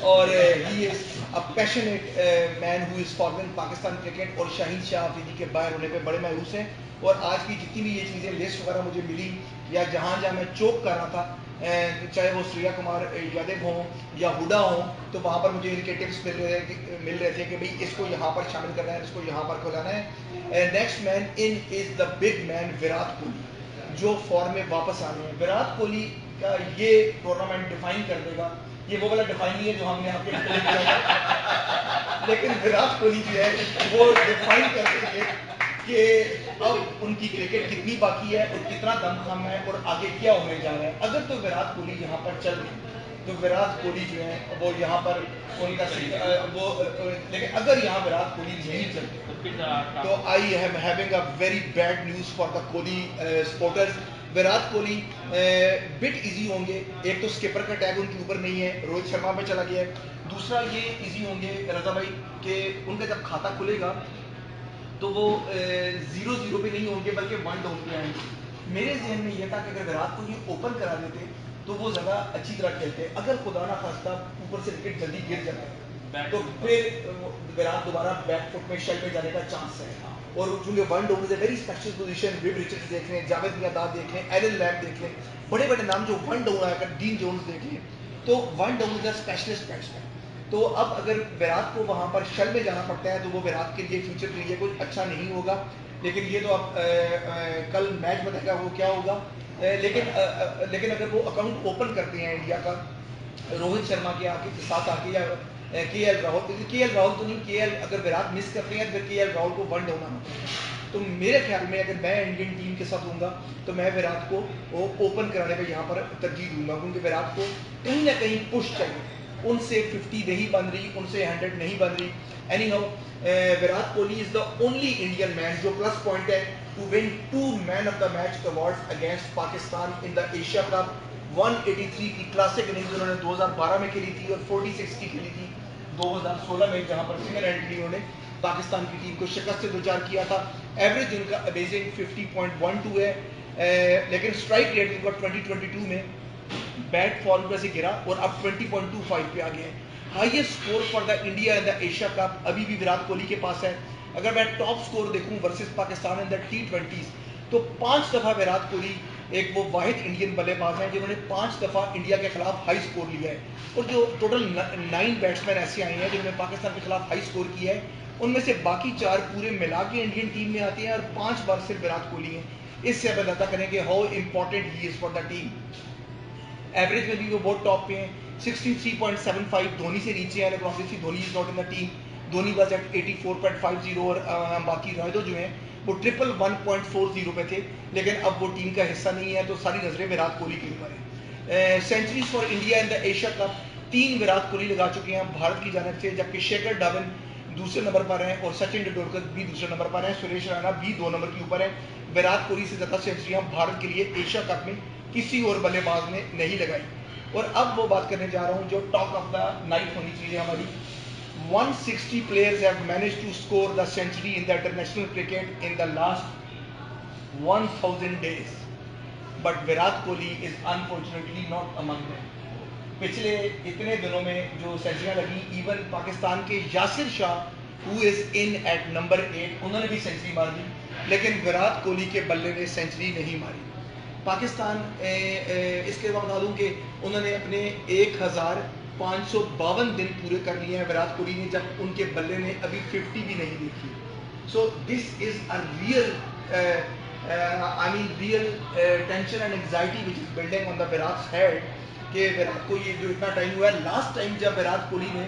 S10: और he is a passionate man who is following Pakistan cricket. और शाहीन शाह अफरीदी के बाहर होने पे बड़े मायूस हैं। और आज की जितनी भी ये चीज़ें लिस्ट वगैरह मुझे मिली या जहाँ जहाँ मैं चौक कर रहा था, चाहे वो सूर्या कुमार यादव हों या हुडा हों, तो वहाँ पर मुझे इनके टिप्स मिल रहे थे कि भाई इसको यहाँ पर शामिल करना है, इसको यहाँ पर खुलाना है। Next man in is the big man Virat Kohli, जो फॉर्म में वापस आ रहे हैं। विराट कोहली का ये टूर्नामेंट डिफाइन कर देगा। ये वो वाला डिफाइन नहीं है जो हमने आपके लेकिन विराट कोहली जो है वो डिफाइन कर देंगे कि अब उनकी क्रिकेट कितनी बाकी है और कितना दमखम है और आगे क्या होने जा रहा है। अगर तो विराट कोहली यहाँ पर चल रहे तो विराट कोहली जो है वो यहाँ पर उनका वो, लेकिन अगर यहाँ विराट कोहली नहीं चलते तो I am having a very bad news for the Kohli supporters. Virat Kohli bit easy होंगे। एक तो स्किपर का टैग उनके ऊपर नहीं है, रोहित शर्मा पे चला गया है। दूसरा ये इजी होंगे रजा भाई कि उनका जब खाता खुलेगा तो वो 0-0 पे नहीं होंगे बल्कि 1 डाउन पे आएंगे। मेरे जहन में ये था कि अगर विराट कोहली ओपन करा देते तो वो ज़्यादा अच्छी तरह खेलते। अगर खुदा ना खास्ता ऊपर से विकेट जल्दी गिर जाता तो फिर विराट दोबारा बैक फुट में शेल में जाने का चांस है। और चूंकि 1 down is a very special position, Viv Richards देख लें, जावेद मियादाद देख लें, एलन लैम्ब देख लें, बड़े बड़े नाम जो 1 डाउन आकर डीन जोन्स देख लें, तो 1 down is a specialist batsman. तो अब अगर विराट को वहाँ पर शल में जाना पड़ता है तो वो विराट के लिए फ्यूचर के लिए कुछ अच्छा नहीं होगा। लेकिन ये तो अब कल मैच बताएगा वो क्या होगा। लेकिन अगर वो अकाउंट ओपन करते हैं इंडिया का रोहित शर्मा के साथ आके या केएल राहुल तो नहीं, केएल अगर विराट मिस करते हैं तो फिर केएल राहुल को 1 डाउन आना पड़ेगा। तो मेरे ख्याल में अगर मैं इंडियन टीम के साथ होऊंगा तो मैं विराट को वो ओपन कराने पे यहाँ पर तरजीह दूंगा, क्योंकि विराट को कहीं ना कहीं पुश चाहिए। उनसे 50 नहीं बन रही, उनसे 100 नहीं बन रही। Anyhow Virat Kohli is the only Indian man जो प्लस पॉइंट है to win 2 man of the match awards against Pakistan in the Asia cup. 183 की क्लासिक इनिंग्स उन्होंने 2012 में खेली थी और 46 की खेली थी 2016 में, जहां पर सिंगल हैंडली उन्होंने पाकिस्तान की टीम को शिकस्त से दो-चार किया था। एवरेज उनका अमेजिंग 50.12 है, लेकिन स्ट्राइक रेट उनका 2022 में बैट फॉर्म पे से गिरा और अब 20.25 पे आ गया है। Highest score for the India in the Asia cup अभी भी विराट कोहली के पास है। अगर मैं टॉप स्कोर देखूं versus Pakistan in the T20s तो 5 दफ़ा विराट कोहली एक वो वाहिद इंडियन बल्लेबाज हैं जिन्होंने 5 दफ़ा इंडिया के खिलाफ हाई स्कोर लिया है। और जो टोटल 9 बैट्समैन ऐसे आए हैं जिन्होंने पाकिस्तान के खिलाफ हाई स्कोर किया है, उनमें से बाकी 4 पूरे मिला के इंडियन टीम में आते हैं और 5 बार सिर्फ विराट कोहली हैं। इससे अब अंदाजा करेंगे how important he is for the team. Average में भी वो बहुत टॉप पे हैं, 63.75 धोनी से नीचे हैं, लेकिन obviously Dhoni is not in the team. Dhoni was at 84.50 और बाकी रायदो जो हैं वो 111.40 पे थे, लेकिन अब वो टीम का हिस्सा नहीं है, तो सारी नजरें विराट कोहली के ऊपर है। Centuries for India in the Asia cup 3 Virat Kohli लगा चुके हैं भारत की जानिब से, जबकि शेखर धवन दूसरे नंबर पर हैं और सचिन तेंदुलकर भी दूसरे नंबर पर हैं। सुरेश रैना भी 2 नंबर के ऊपर है। विराट कोहली से ज़्यादा सेंचुरियां भारत के लिए एशिया कप में किसी और बल्लेबाज ने नहीं लगाई। और अब वो बात करने जा रहा हूँ जो टॉक ऑफ द नाइट होनी चाहिए हमारी। 160 players have managed to score the century in the international cricket in the last 1000 days, but Virat Kohli is unfortunately not among them. पिछले इतने दिनों में जो सेंचुरियां लगी, इवन पाकिस्तान के Yasir Shah who is in at number 8 उन्होंने भी सेंचुरी मार दी, लेकिन विराट कोहली के बल्ले ने सेंचुरी नहीं मारी। पाकिस्तान इसके बाद बता दूं कि उन्होंने अपने 1552 दिन पूरे कर लिए हैं विराट कोहली ने, जब उनके बल्ले ने अभी 50 भी नहीं देखी। So this is a real I mean real tension and anxiety which is building on the Virat's head कि विराट को ये जो इतना टाइम हुआ है, लास्ट टाइम जब विराट कोहली ने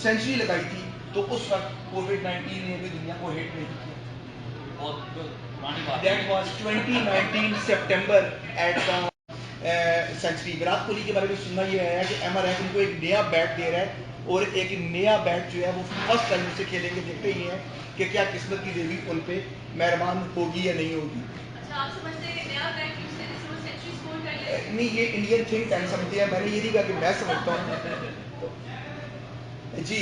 S10: सेंचुरी लगाई थी तो उस वक्त कोविड-19 ने भी दुनिया को हिट नहीं किया। That was 2019 September at the century. Virat Kohli के बारे में सुनना ये है कि एमआरएफ उनको एक नया बैट दे रहा है और एक नया बैट जो है वो फर्स्ट टाइम से खेलेंगे। देखते ही हैं कि क्या किस्मत की देवी उन पे मेहरबान होगी या नहीं होगी।
S3: अच्छा, आप समझते हैं नया बैट यूज करने से वो सेंचुरी स्कोर कर ले?
S10: नहीं, ये इंडियन थिंक टैंक समझते हैं, मैंने ये नहीं कहा कि मैं समझता हूँ। जी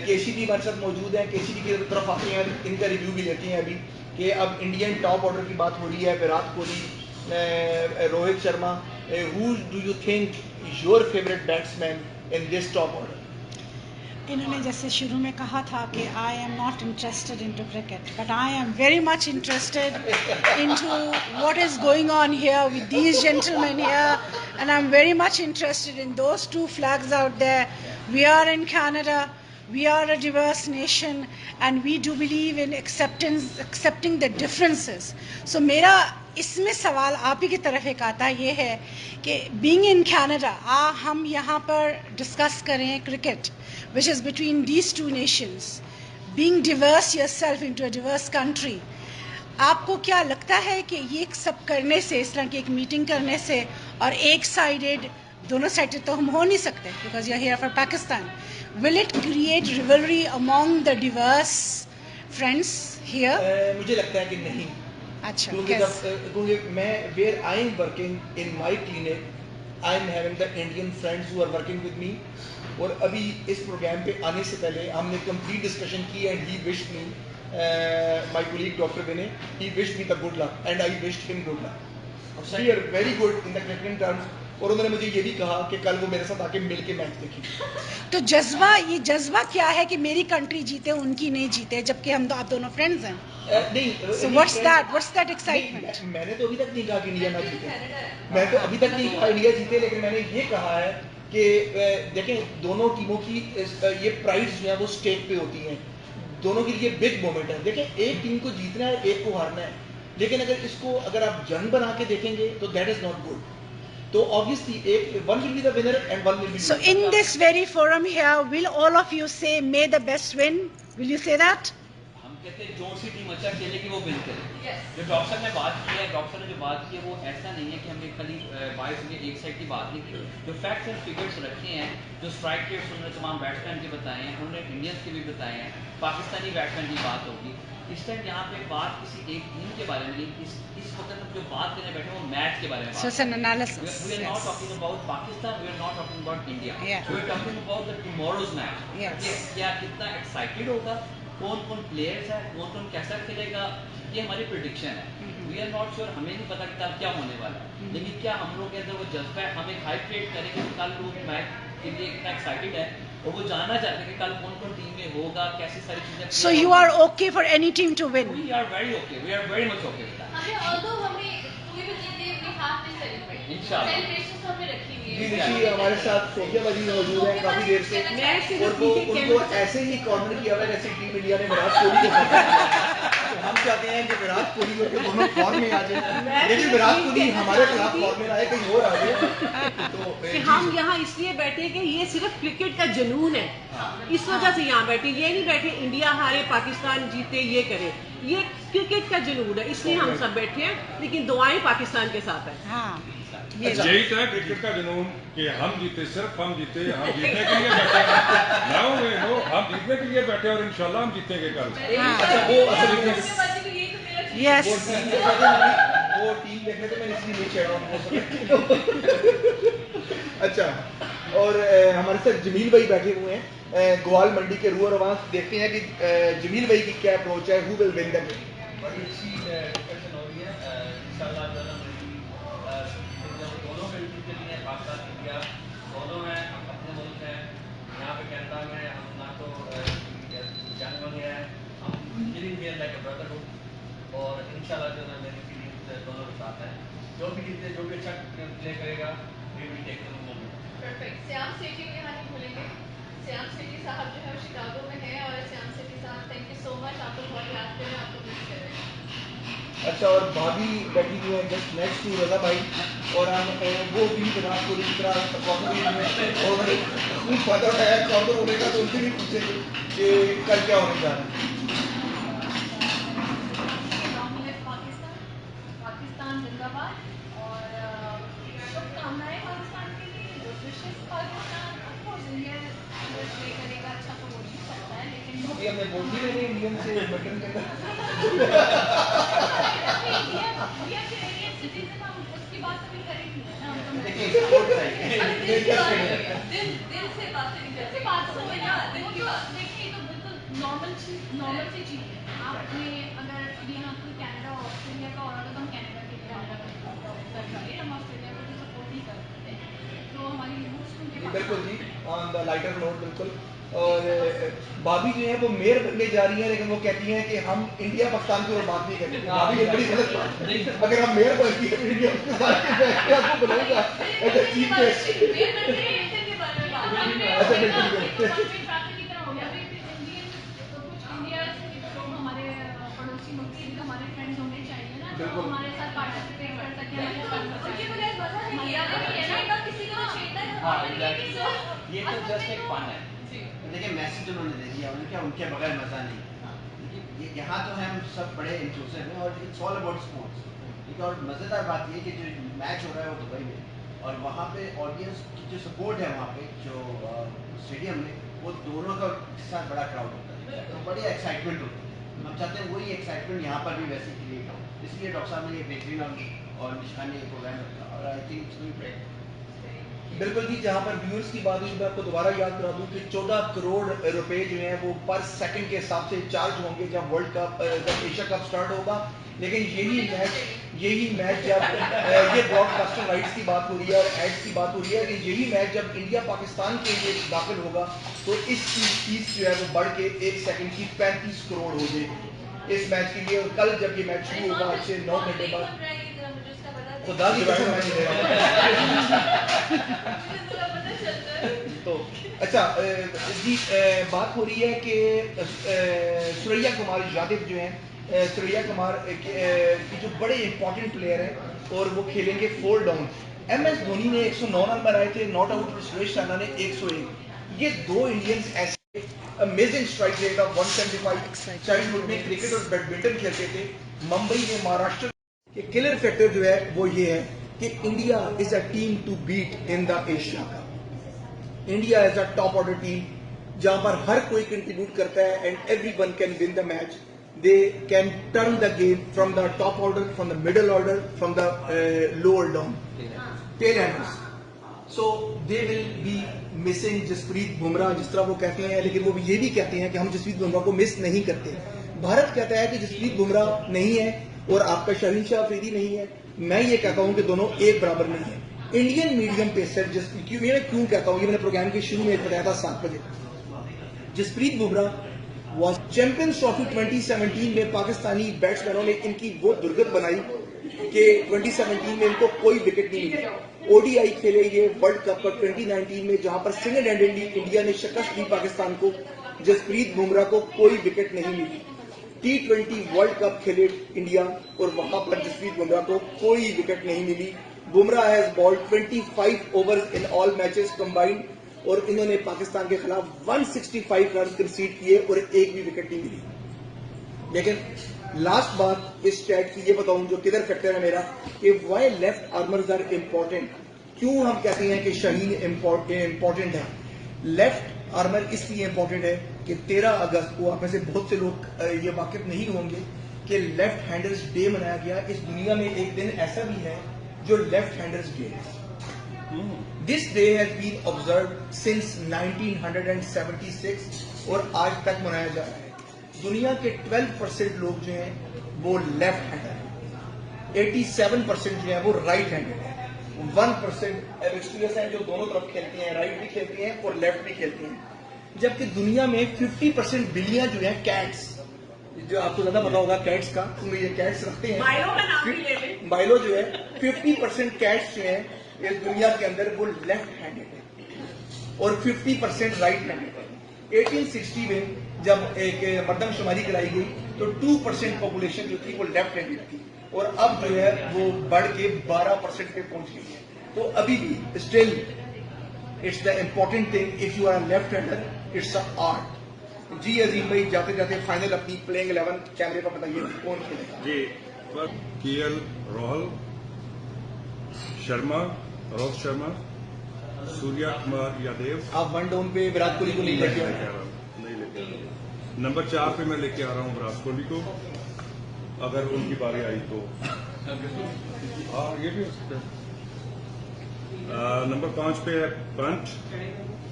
S10: केसीपी हमारे साथ मौजूद है। केसीपी की तरफ आते हैं, इनका रिव्यू भी लेते हैं अभी कि अब इंडियन टॉप ऑर्डर की बात हो रही है। Virat Kohli, Rohit Sharma, who do you think your favourite batsman in this top order?
S4: इन्होंने जैसे शुरू में कहा था कि I am not interested into cricket, but I am very much interested into what is going on here with these gentleman here, and I am very much interested in those two flags out there. We are in Canada, we are a diverse nation and we do believe in accepting the differences. So मेरा इसमें सवाल आप ही की तरफ एक आता ये है कि being in Canada, हम यहाँ पर डिस्कस करें cricket which is between these two nations, being diverse yourself into a diverse country. आपको क्या लगता है कि ये सब करने से, इस तरह की एक मीटिंग करने से, और एक साइडेड, दोनों साइडेड तो हम हो नहीं सकते because you are here for Pakistan, will it create rivalry among the diverse friends here?
S10: मुझे लगता है कि नहीं।
S4: अच्छा,
S10: क्योंकि मैं where I am working in my clinic, I am having the Indian friends who are working with me, और अभी इस प्रोग्राम पे आने से पहले हमने कंप्लीट डिस्कशन की and he wished me, my colleague Dr. Vinay, he wished me the good luck and I wished him good luck. We are very good in the cricketing terms, और उन्होंने मुझे ये भी कहा कि कल वो मेरे साथ आके मिल के मैच देखेंगे।
S4: तो ये जज्बा क्या है कि मेरी कंट्री जीते उनकी नहीं जीते, जबकि हम तो आप दोनों फ्रेंड्स हैं?
S10: नहीं,
S4: so what's that excitement?
S10: मैंने तो अभी तक नहीं कहा कि इंडिया ना जीते, मैं तो अभी तक नहीं कहा इंडिया जीते, लेकिन मैंने ये कहा है कि देखें दोनों टीमों की ये प्राइड्स जो है वो स्टेक पे होती हैं, दोनों के लिए बिग मोमेंट है। देखें एक टीम को जीतना है, एक को हारना है, लेकिन अगर आप जंग बना के देखेंगे तो दैट इज नॉट गुड। तो obviously one will be the winner and one will be the
S4: So in this very forum here, will all of you say may the best win? Will you say that?
S9: हम कहते हैं जो सी team अच्छा खेलेगी वो win करे। जो doctor ने बात की है, डॉक्टर ने जो बात की है वो ऐसा नहीं है कि हमने खाली बाइस में एक साइड की बात नहीं की। जो फैक्ट्स एंड फिगर्स रखे हैं, जो स्ट्राइक रेट्स उन्होंने तमाम बैट्समैन के बताए हैं, उन्होंने इंडियंस के भी बताए हैं, पाकिस्तानी बैट्समैन की बात होगी। इस टाइम यहाँ पे बात किसी एक टीम के बारे में नहीं, इस वक्त हम जो बात करने बैठे वो मैच के बारे में।
S4: So it's an analysis.
S9: We are not talking about Pakistan. We are not talking about India.
S4: Yeah.
S9: We are talking about the tomorrow's match.
S4: Yes.
S9: क्या कितना एक्साइटेड होगा, कौन प्लेयर्स है, कौन कैसा खेलेगा, ये हमारी प्रेडिक्शन है। वी आर नॉट श्योर, हमें नहीं पता कि कल क्या होने वाला है, लेकिन क्या हम लोग के अंदर वो जज्बा है, हम एक हाइप क्रिएट करेंगे कि कल लोग मैच के लिए इतना एक्साइटेड है और वो जानना चाहते हैं कि कल कौन टीम में होगा, कैसी सारी चीजें।
S4: So you are okay for any team to win?
S9: We are very okay. We are very much okay with that.
S3: although हमें कोई भी जीते we have to celebrate.
S9: इंशाल्लाह।
S3: Celebration तो हमें रखी हुई है।
S10: जी ऋषि हमारे साथ सोफिया बाजी मौजूद है काफी देर से, उनको ऐसे ही कॉर्नर किया हुआ जैसे टीम इंडिया ने विराट कोहली को तो हम चाहते हैं कि विराट कोहली के दोनों फॉर्म में आ जाए, लेकिन विराट कोहली हमारे खिलाफ फॉर्म में आए, कहीं और आ जाए। तो
S8: हम यहाँ इसलिए बैठे कि ये सिर्फ क्रिकेट का जुनून है, इस वजह से यहाँ बैठे, ये नहीं बैठे इंडिया हारे पाकिस्तान जीते ये करे, ये क्रिकेट का जुनून है, इसलिए हम सब बैठे हैं, लेकिन दुआएं पाकिस्तान के साथ है।
S4: हाँ,
S7: यही तो है क्रिकेट का जुनून कि हम जीते, सिर्फ हम जीते, हम जीतने के लिए बैठे हैं। हम जीतने के लिए बैठे और इंशाल्लाह हम जीतेंगे कल।
S4: Yes.
S10: वो टीम देखने तो मैं इसलिए नहीं छेड़ रहा हूँ। अच्छा, और हमारे साथ जमील भाई बैठे हुए हैं ग्वाल मंडी के रूअर, वहाँ देखते हैं कि जमील भाई की क्या अप्रोच है, who will win the game.
S12: बड़ी अच्छी डिस्कशन हो रही है इंशाल्लाह जो है दोनों मिलकर के लिए पाकिस्तान इंडिया दोनों हैं, हम अपने मुल्क हैं, यहाँ पे कनाडा में हम ना तो जंग में है, हम फीलिंग फील लाइक अ ब्रदरहुड, और इंशाल्लाह जो है मेरी फीलिंग दोनों के साथ है, जो भी जीते जो भी अच्छा प्ले करेगा we will take the moment.
S3: Perfect. Shyam Sethi को यहाँ नहीं भूलेंगे, श्याम सेठी साहब जो है शिकागो में है, और श्याम सेठी साहब थैंक यू सो मच, आपको बहुत याद करें, आपको मिस करें।
S10: अच्छा, और भाभी बैठी हुई है जस्ट नेक्स्ट टू रजा भाई, और हम वो भी जनाब पूरी तरह कॉफी और खूब फायदा उठाया कॉर्नर होने का, तो उनसे भी पूछेंगे कि कल क्या होने जा रहा है।
S3: पाकिस्तान जिंदाबाद और शुभकामनाएं पाकिस्तान के लिए, पाकिस्तान इंडिया प्ले करेगा अच्छा तो हो नहीं सकता है, लेकिन
S10: अभी हमने बोल दी मैंने इंडियन से बटन के अंदर
S3: सिटीजन हम उसकी बात कभी करेंगे ना, हम तो
S11: देखिए
S3: दिल से बात करेंगे, बात तो है ना, देखिए तो बिल्कुल नॉर्मल सी चीज़ है। आपने अगर यहाँ कोई कनाडा ऑस्ट्रेलिया का और अगर हम कनाडा के लिए राइट, हम ऑस्ट्रेलिया को तो सपोर्ट नहीं कर सकते, तो हमारी
S10: बिल्कुल जी, ऑन द लाइटर नोट बिल्कुल। और भाभी जो है वो मेयर बनने जा रही है, लेकिन वो कहती हैं कि हम इंडिया पाकिस्तान की और बात नहीं करेंगे। भाभी ये बड़ी गलत बात है, अगर हम मेयर बनती है तो इंडिया पाकिस्तान के आपको बुलाऊंगा एज अ चीफ गेस्ट। अच्छा बिल्कुल
S3: हमारे फ्रेंड्स होने चाहिए ना, जो हमारे साथ पार्टिसिपेट कर सके,
S11: ये तो जस्ट एक फन है। देखिए मैसेज उन्होंने दे दिया, उन्होंने क्या उनके बगैर मजा नहीं। देखिए यहाँ तो हम सब बड़े इंक्लूसिव हैं और इट्स ऑल अबाउट स्पोर्ट्स। ठीक है, और मज़ेदार बात ये कि जो मैच हो रहा है वो दुबई में, और वहाँ पे ऑडियंस की जो सपोर्ट है वहाँ पे जो स्टेडियम में, वो दोनों का साथ बड़ा क्राउड होता है, तो बड़ी एक्साइटमेंट होती है। हम चाहते हैं वही एक्साइटमेंट यहाँ पर भी वैसे क्रिएट हो, इसलिए डॉक्टर साहब ने ये बेहतरीन और निशानी प्रोग्राम रखा, और I think it's going great.
S10: बिल्कुल जी, जहाँ पर व्यूअर्स की बात हुई, मैं आपको दोबारा याद करा दूं कि 14 करोड़ रुपए जो हैं वो पर सेकंड के हिसाब से चार्ज होंगे जब वर्ल्ड कप, जब एशिया कप स्टार्ट होगा। लेकिन यही मैच जब ये ब्रॉडकास्टर राइट्स की बात हो रही है और एड्स की बात हो रही है कि यही मैच जब इंडिया पाकिस्तान के लिए दाखिल होगा तो इसकी फीस जो है वो बढ़ के 1 सेकंड की 35 करोड़ हो जाएगी इस मैच के लिए। और कल जब ये मैच शुरू होगा आज से 9 घंटे बाद, खुदा की कसम मैं नहीं दे रहा। तो अच्छा जी, बात हो रही है कि सुरैया कुमार यादव जो हैं, सुरैया कुमार की जो बड़े इंपॉर्टेंट प्लेयर हैं और वो खेलेंगे 4 डाउन। MS धोनी ने 109 रन बनाए थे नॉट आउट, और सुरेश रैना ने 101। ये दो इंडियंस ऐसे amazing strike rate of 175, childhood में क्रिकेट और बैडमिंटन खेलते थे मुंबई में, महाराष्ट्र के। किलर फैक्टर जो है वो ये है कि India is a team to beat in the Asia cup. India as a top order team जहां पर हर कोई कंट्रीब्यूट करता है and everyone can win the match. They can turn the game from the top order, from the middle order, from the lower down, tail enders. So they will be missing Jasprit Bumrah, जिस तरह वो कहते हैं, लेकिन वो ये भी कहते हैं कि हम जसप्रीत बुमराह को मिस नहीं करते। भारत कहता है कि जसप्रीत बुमराह नहीं है और आपका शाहीन शाह अफरीदी नहीं है। मैं ये कहता हूं कि दोनों एक बराबर नहीं है। इंडियन मीडियम पेसर क्यों कहता हूं, ये मैंने प्रोग्राम के शुरू में बताया था 7 बजे। Jasprit Bumrah was champions trophy 2017 में पाकिस्तानी बैट्समैनों ने इनकी वो दुर्गत बनाई कि 2017 में इनको कोई विकेट नहीं मिली। ODI खेले ये वर्ल्ड कप पर 2019 में, जहां पर सिंगल हैंडेडली इंडिया ने शिकस्त दी पाकिस्तान को, जसप्रीत बुमराह को कोई विकेट नहीं मिली। T20 वर्ल्ड कप खेले इंडिया और वहां पर जसप्रीत बुमराह को कोई विकेट नहीं मिली। Bumrah has bowled 25 overs in all matches combined और इन्होंने पाकिस्तान के खिलाफ 165 रन कंसीड किए और एक भी विकेट नहीं मिली। लेकिन लास्ट बात इस चैट की ये बताऊं जो किधर फैक्टर है मेरा, कि why left armers are important. क्यों हम कहते हैं कि शाहीन इंपॉर्टेंट है? लेफ्ट आर्मर इसलिए इंपॉर्टेंट है कि 13 अगस्त को, आप में से बहुत से लोग ये वाकिफ नहीं होंगे कि लेफ्ट हैंडर्स डे मनाया गया। इस दुनिया में एक दिन ऐसा भी है जो लेफ्ट हैंडर्स डे है। This day has been observe since 1976 और आज तक मनाया जा रहा है। दुनिया के 12% लोग जो हैं वो लेफ्ट हैंडर हैं, 87% जो है वो राइट हैंडर है, 1% एबेक्सियस हैं जो दोनों तरफ खेलते हैं, राइट भी खेलते हैं और लेफ्ट भी खेलते हैं। जबकि दुनिया में 50% बिल्लियां जो हैं कैट्स, जो आपको ज्यादा पता होगा कैट्स का, ये कैट्स रखते हैं, बाइलो जो है 50% कैट्स जो है इस दुनिया के अंदर वो लेफ्ट हैंडेड है और 50% राइट हैंडेड है। 1860 में जब एक मर्दमशुमारी कराई गई
S2: तो 2% पॉपुलेशन जो थी वो लेफ्ट हैंडेड थी, और अब जो है वो बढ़ के 12% पे पहुंच गई है। तो अभी भी still it's the important thing, if you are left hander it's a art. जी अजीम भाई, जाते जाते फाइनल अपनी प्लेइंग 11 कैमरे पर बताइए कौन खेलेगा?
S7: जी, केएल रोहल शर्मा, रोहित शर्मा, सूर्या कुमार यादव।
S2: आप वन डाउन पे विराट कोहली को नहीं लेके
S7: नहीं लेके आ रहा। नंबर 4 पे मैं लेके आ रहा हूँ विराट कोहली को, अगर उनकी बारी आई तो। हाँ, ये भी हो सकता है। नंबर 5 पे है पंत,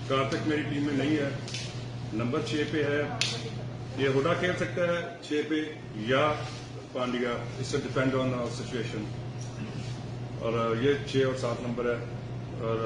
S7: कार्तिक मेरी टीम में नहीं है। नंबर 6 पे है, ये हुडा खेल सकता है 6 पे या पांड्या, इससे डिपेंड ऑन सिचुएशन। और ये 6 और 7 नंबर है। और